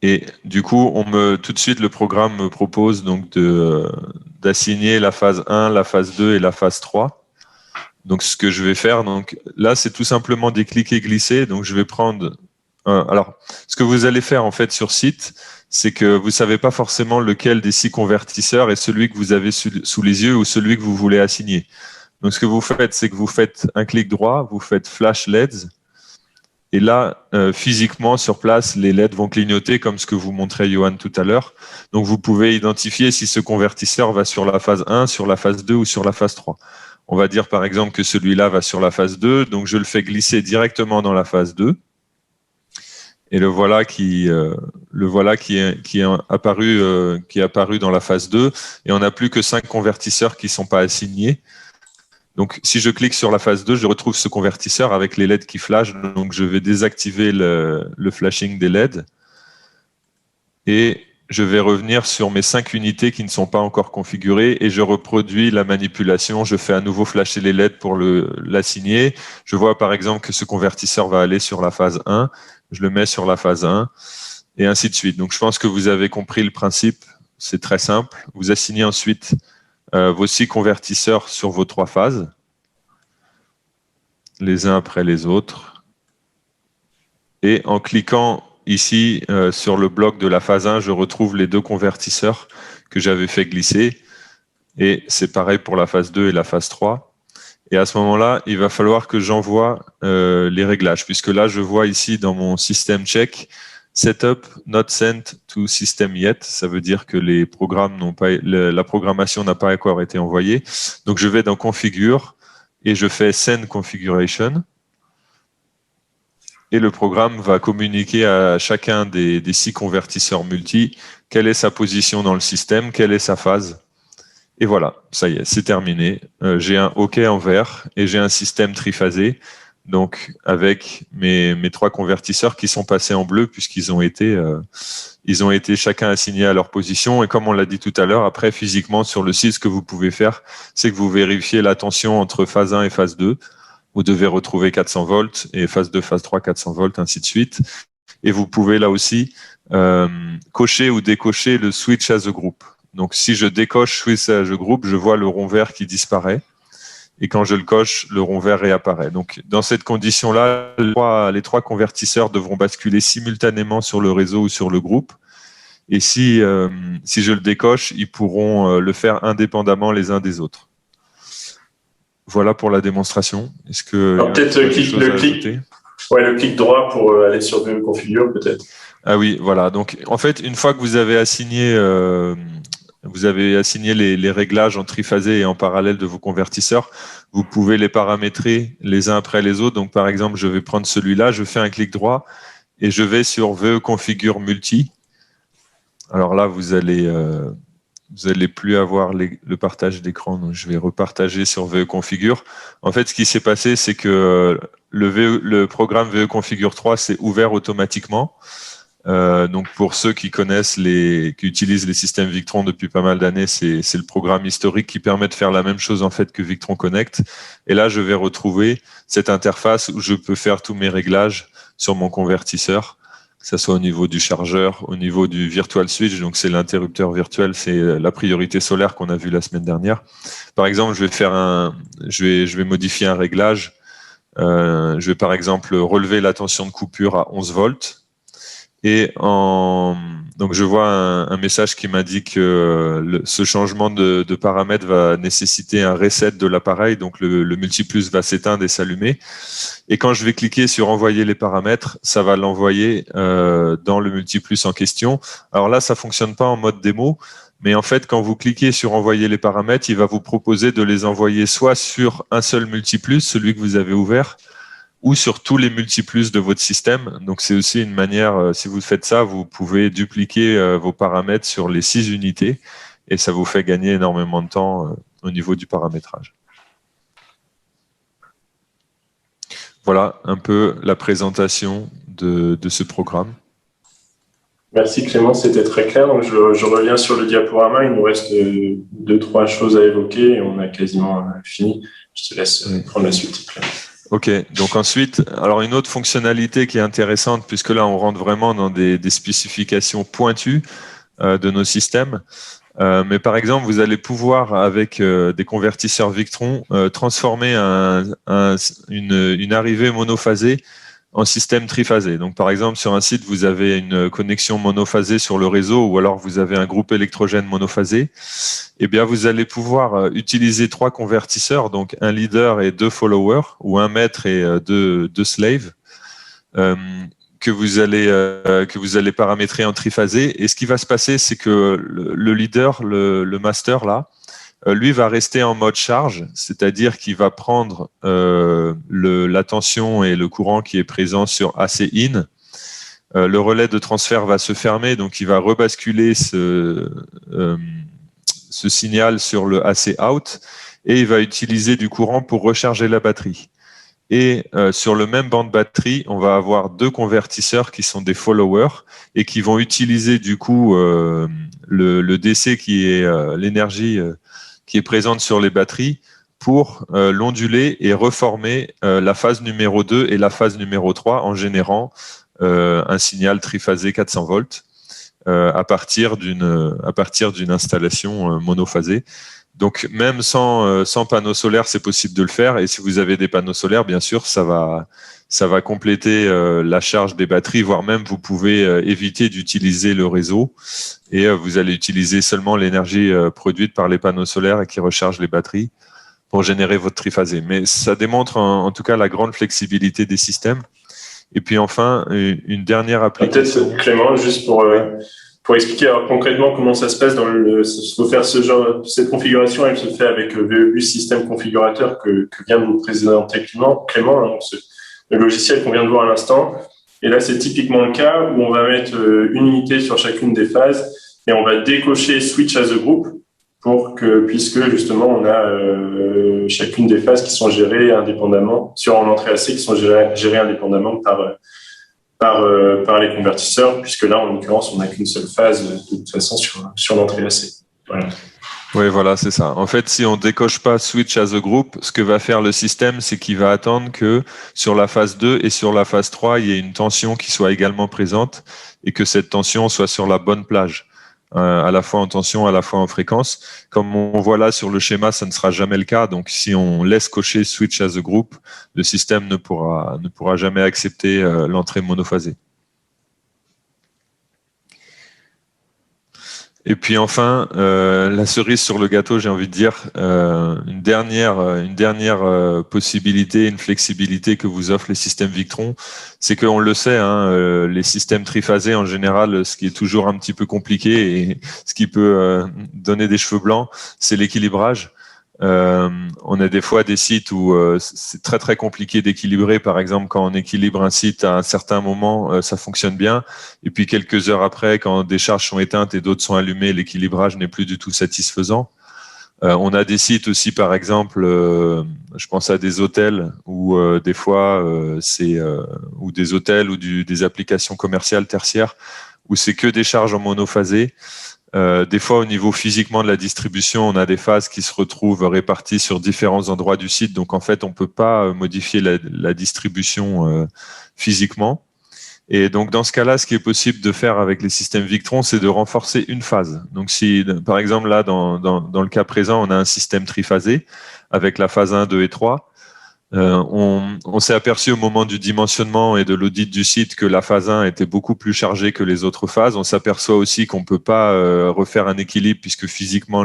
Et du coup, tout de suite, le programme me propose donc d'assigner la phase 1, la phase 2 et la phase 3. Donc, ce que je vais faire, donc là, c'est tout simplement des cliquer glisser. Donc, je vais prendre. Alors, ce que vous allez faire en fait sur site, c'est que vous savez pas forcément lequel des 6 convertisseurs est celui que vous avez sous les yeux ou celui que vous voulez assigner. Donc, ce que vous faites, c'est que vous faites un clic droit, vous faites Flash LEDs. Et là, physiquement, sur place, les LED vont clignoter comme ce que vous montrait Johan tout à l'heure. Donc, vous pouvez identifier si ce convertisseur va sur la phase 1, sur la phase 2 ou sur la phase 3. On va dire, par exemple, que celui-là va sur la phase 2. Donc, je le fais glisser directement dans la phase 2. Et le voilà qui est apparu dans la phase 2. Et on n'a plus que 5 convertisseurs qui ne sont pas assignés. Donc, si je clique sur la phase 2, je retrouve ce convertisseur avec les LED qui flashent. Donc, je vais désactiver le flashing des LED. Et je vais revenir sur mes 5 unités qui ne sont pas encore configurées et je reproduis la manipulation. Je fais à nouveau flasher les LED pour l'assigner. Je vois par exemple que ce convertisseur va aller sur la phase 1. Je le mets sur la phase 1 et ainsi de suite. Donc, je pense que vous avez compris le principe. C'est très simple. Vous assignez ensuite vos 6 convertisseurs sur vos 3 phases, les uns après les autres. Et en cliquant ici sur le bloc de la phase 1, je retrouve les 2 convertisseurs que j'avais fait glisser. Et c'est pareil pour la phase 2 et la phase 3. Et à ce moment-là, il va falloir que j'envoie les réglages, puisque là, je vois ici dans mon système check, Setup not sent to system yet. Ça veut dire que les programmes la programmation n'a pas encore été envoyée. Donc, je vais dans Configure et je fais Send Configuration. Et le programme va communiquer à chacun des 6 convertisseurs multi quelle est sa position dans le système, quelle est sa phase. Et voilà, ça y est, c'est terminé. J'ai un OK en vert et j'ai un système triphasé Donc, avec mes 3 convertisseurs qui sont passés en bleu puisqu'ils ont été chacun assignés à leur position. Et comme on l'a dit tout à l'heure, après, physiquement, sur le site, ce que vous pouvez faire, c'est que vous vérifiez la tension entre phase 1 et phase 2. Vous devez retrouver 400 volts et phase 2, phase 3, 400 volts, ainsi de suite. Et vous pouvez là aussi cocher ou décocher le switch as a group. Donc, si je décoche switch as a group, je vois le rond vert qui disparaît. Et quand je le coche, le rond vert réapparaît. Donc, dans cette condition-là, les 3 convertisseurs devront basculer simultanément sur le réseau ou sur le groupe. Et si je le décoche, ils pourront le faire indépendamment les uns des autres. Voilà pour la démonstration. Est-ce que peut-être le clic droit pour aller sur VE configure, peut-être. Ah oui, voilà. Donc, en fait, une fois que vous avez assigné les réglages en triphasé et en parallèle de vos convertisseurs, vous pouvez les paramétrer les uns après les autres. Donc, par exemple, je vais prendre celui-là, je fais un clic droit et je vais sur VE configure multi. Alors là, vous allez plus avoir le partage d'écran. Donc, je vais repartager sur VE configure. En fait, ce qui s'est passé, c'est que le programme VE configure 3 s'est ouvert automatiquement. Donc pour ceux qui connaissent qui utilisent les systèmes Victron depuis pas mal d'années, c'est le programme historique qui permet de faire la même chose en fait que Victron Connect. Et là, je vais retrouver cette interface où je peux faire tous mes réglages sur mon convertisseur, que ce soit au niveau du chargeur, au niveau du virtual switch. Donc c'est l'interrupteur virtuel, c'est la priorité solaire qu'on a vu la semaine dernière. Par exemple, je vais modifier un réglage. Je vais par exemple relever la tension de coupure à 11 volts. Et donc je vois un message qui m'indique que ce changement de paramètre va nécessiter un reset de l'appareil, donc le multiplus va s'éteindre et s'allumer. Et quand je vais cliquer sur envoyer les paramètres, ça va l'envoyer dans le multiplus en question. Alors là, ça fonctionne pas en mode démo, mais en fait, quand vous cliquez sur envoyer les paramètres, il va vous proposer de les envoyer soit sur un seul multiplus, celui que vous avez ouvert, ou sur tous les multiplus de votre système. Donc, c'est aussi une manière, si vous faites ça, vous pouvez dupliquer vos paramètres sur les 6 unités et ça vous fait gagner énormément de temps au niveau du paramétrage. Voilà un peu la présentation de ce programme. Merci Clément, c'était très clair. Donc je reviens sur le diaporama. Il nous reste 2-3 choses à évoquer et on a quasiment fini. Je te laisse prendre la suite, Clément. Ok, donc ensuite, alors une autre fonctionnalité qui est intéressante, puisque là on rentre vraiment dans des spécifications pointues de nos systèmes, mais par exemple vous allez pouvoir avec des convertisseurs Victron transformer une arrivée monophasée en système triphasé. Donc par exemple sur un site vous avez une connexion monophasée sur le réseau ou alors vous avez un groupe électrogène monophasé, eh bien vous allez pouvoir utiliser 3 convertisseurs, donc un leader et 2 followers, ou un maître et 2 slaves, que vous allez paramétrer en triphasé. Et ce qui va se passer, c'est que le leader, le master là, lui va rester en mode charge, c'est-à-dire qu'il va prendre la tension et le courant qui est présent sur AC in. Le relais de transfert va se fermer, donc il va rebasculer ce signal sur le AC out et il va utiliser du courant pour recharger la batterie. Et sur le même banc de batterie, on va avoir 2 convertisseurs qui sont des followers et qui vont utiliser du coup le DC qui est l'énergie qui est présente sur les batteries pour l'onduler et reformer la phase numéro 2 et la phase numéro 3 en générant un signal triphasé 400 volts à partir d'une installation monophasée. Donc même sans panneaux solaires, c'est possible de le faire. Et si vous avez des panneaux solaires, bien sûr, ça va compléter la charge des batteries, voire même vous pouvez éviter d'utiliser le réseau et vous allez utiliser seulement l'énergie produite par les panneaux solaires et qui rechargent les batteries pour générer votre triphasé. Mais ça démontre en tout cas la grande flexibilité des systèmes. Et puis enfin, une dernière application. Peut-être Clément, juste pour expliquer alors, concrètement comment ça se passe faut faire cette configuration, elle se fait avec VEBus système configurateur que vient de vous présenter Clément, donc le logiciel qu'on vient de voir à l'instant. Et là, c'est typiquement le cas où on va mettre une unité sur chacune des phases et on va décocher switch as a group puisque justement on a chacune des phases qui sont gérées indépendamment sur en entrée AC qui sont gérées indépendamment par les convertisseurs, puisque là en l'occurrence on n'a qu'une seule phase de toute façon sur l'entrée AC. Voilà. Oui, voilà, c'est ça. En fait, si on décoche pas switch as a group, ce que va faire le système, c'est qu'il va attendre que sur la phase 2 et sur la phase 3, il y ait une tension qui soit également présente et que cette tension soit sur la bonne plage, à la fois en tension, à la fois en fréquence. Comme on voit là sur le schéma, ça ne sera jamais le cas. Donc, si on laisse cocher switch as a group, le système ne pourra jamais accepter l'entrée monophasée. Et puis enfin, la cerise sur le gâteau, j'ai envie de dire, une dernière possibilité, une flexibilité que vous offrent les systèmes Victron, c'est qu'on le sait, hein, les systèmes triphasés en général, ce qui est toujours un petit peu compliqué et ce qui peut donner des cheveux blancs, c'est l'équilibrage. On a des fois des sites où c'est très très compliqué d'équilibrer. Par exemple, quand on équilibre un site à un certain moment, ça fonctionne bien. Et puis quelques heures après, quand des charges sont éteintes et d'autres sont allumées, l'équilibrage n'est plus du tout satisfaisant. On a des sites aussi, par exemple, je pense à des hôtels où des fois ou des hôtels ou des applications commerciales tertiaires où c'est que des charges en monophasé. Des fois, au niveau physiquement de la distribution, on a des phases qui se retrouvent réparties sur différents endroits du site. Donc, en fait, on peut pas modifier la distribution physiquement. Et donc, dans ce cas-là, ce qui est possible de faire avec les systèmes Victron, c'est de renforcer une phase. Donc, si, par exemple, là, dans le cas présent, on a un système triphasé avec la phase 1, 2 et 3. On s'est aperçu au moment du dimensionnement et de l'audit du site que la phase 1 était beaucoup plus chargée que les autres phases. On s'aperçoit aussi qu'on peut pas refaire un équilibre puisque physiquement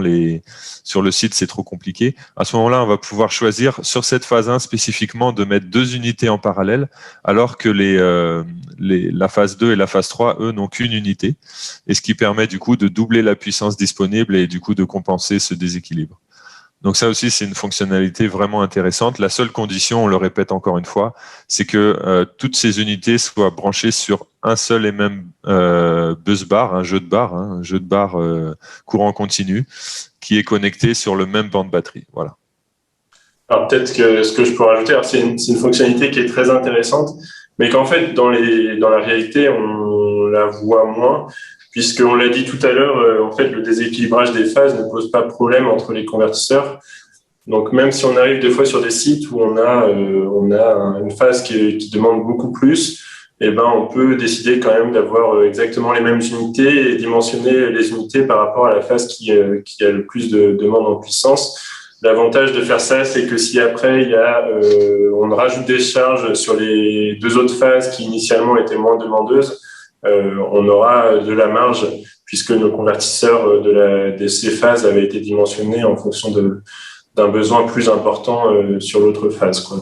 sur le site c'est trop compliqué. À ce moment-là, on va pouvoir choisir sur cette phase 1 spécifiquement de mettre 2 unités en parallèle, alors que la phase 2 et la phase 3, eux, n'ont qu'une unité. Et ce qui permet du coup de doubler la puissance disponible et du coup de compenser ce déséquilibre. Donc ça aussi, c'est une fonctionnalité vraiment intéressante. La seule condition, on le répète encore une fois, c'est que toutes ces unités soient branchées sur un seul et même bus bar, un jeu de bar courant continu, qui est connecté sur le même banc de batterie. Voilà. Alors peut-être que ce que je pourrais rajouter, c'est une fonctionnalité qui est très intéressante, mais qu'en fait, dans la réalité, on la voit moins. Puisqu'on l'a dit tout à l'heure, en fait, le déséquilibrage des phases ne pose pas de problème entre les convertisseurs. Donc, même si on arrive des fois sur des sites où on a une phase qui demande beaucoup plus, eh ben, on peut décider quand même d'avoir exactement les mêmes unités et dimensionner les unités par rapport à la phase qui a le plus de demande en puissance. L'avantage de faire ça, c'est que si après on rajoute des charges sur les 2 autres phases qui initialement étaient moins demandeuses, on aura de la marge puisque nos convertisseurs de ces phases avaient été dimensionnés en fonction d'un besoin plus important sur l'autre phase, quoi.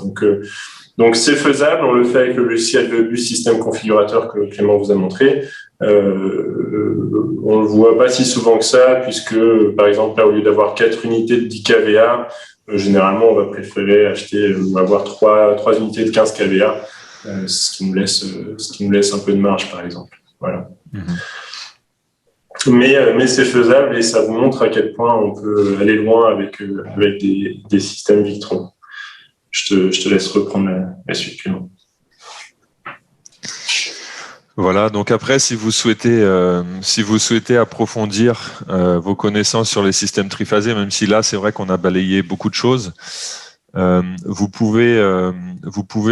Donc c'est faisable, on le fait avec le logiciel de bus système configurateur que Clément vous a montré. On le voit pas si souvent que ça puisque par exemple là au lieu d'avoir 4 unités de 10 kVA, généralement on va préférer acheter ou avoir 3 unités de 15 kVA. Ce qui nous laisse un peu de marge, par exemple. Voilà. Mais c'est faisable et ça vous montre à quel point on peut aller loin avec des systèmes Victron. Je te laisse reprendre la suite, Clément. Voilà, donc après, si vous souhaitez approfondir vos connaissances sur les systèmes triphasés, même si là, c'est vrai qu'on a balayé beaucoup de choses, vous pouvez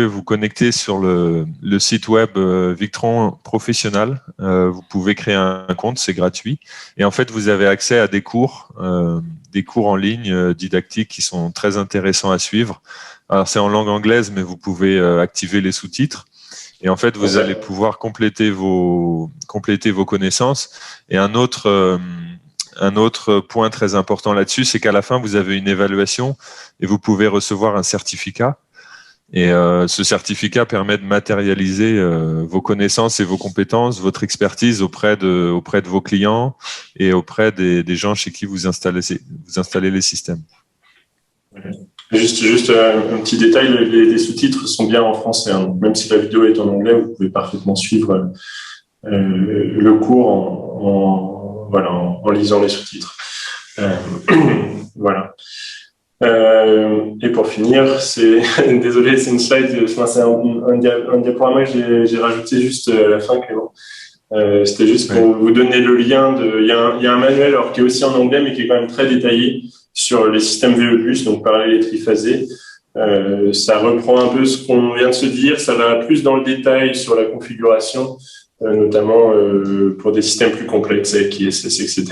vous connecter sur le site web Victron Professionnel. Vous pouvez créer un compte, c'est gratuit. Et en fait, vous avez accès à des cours en ligne didactiques qui sont très intéressants à suivre. Alors, c'est en langue anglaise, mais vous pouvez activer les sous-titres. Et en fait, vous allez pouvoir compléter vos connaissances. Et un autre point très important là-dessus, c'est qu'à la fin, vous avez une évaluation et vous pouvez recevoir un certificat. Et ce certificat permet de matérialiser vos connaissances et vos compétences, votre expertise auprès de vos clients et auprès des gens chez qui vous installez les systèmes. Juste un petit détail, les sous-titres sont bien en français, hein. Même si la vidéo est en anglais, vous pouvez parfaitement suivre le cours en lisant les sous-titres. Voilà. Et pour finir, désolé, c'est une slide, c'est un diaporama que j'ai rajouté juste à la fin, Clément. C'était juste pour vous donner le lien. Il y a un manuel alors, qui est aussi en anglais, mais qui est quand même très détaillé sur les systèmes VE+, donc parallèle et triphasé. Ça reprend un peu ce qu'on vient de se dire, ça va plus dans le détail sur la configuration, notamment pour des systèmes plus complexes avec ISS, etc.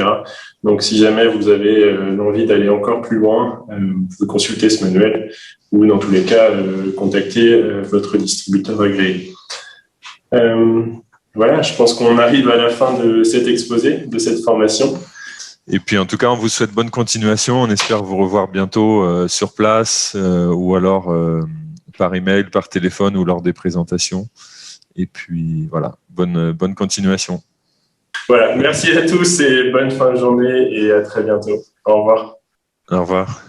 Donc, si jamais vous avez l'envie d'aller encore plus loin, vous pouvez consulter ce manuel ou, dans tous les cas, contacter votre distributeur agréé. Voilà, je pense qu'on arrive à la fin de cet exposé, de cette formation. Et puis, en tout cas, on vous souhaite bonne continuation. On espère vous revoir bientôt sur place ou alors par email, par téléphone ou lors des présentations. Et puis, voilà, bonne continuation. Voilà, merci à tous et bonne fin de journée et à très bientôt. Au revoir. Au revoir.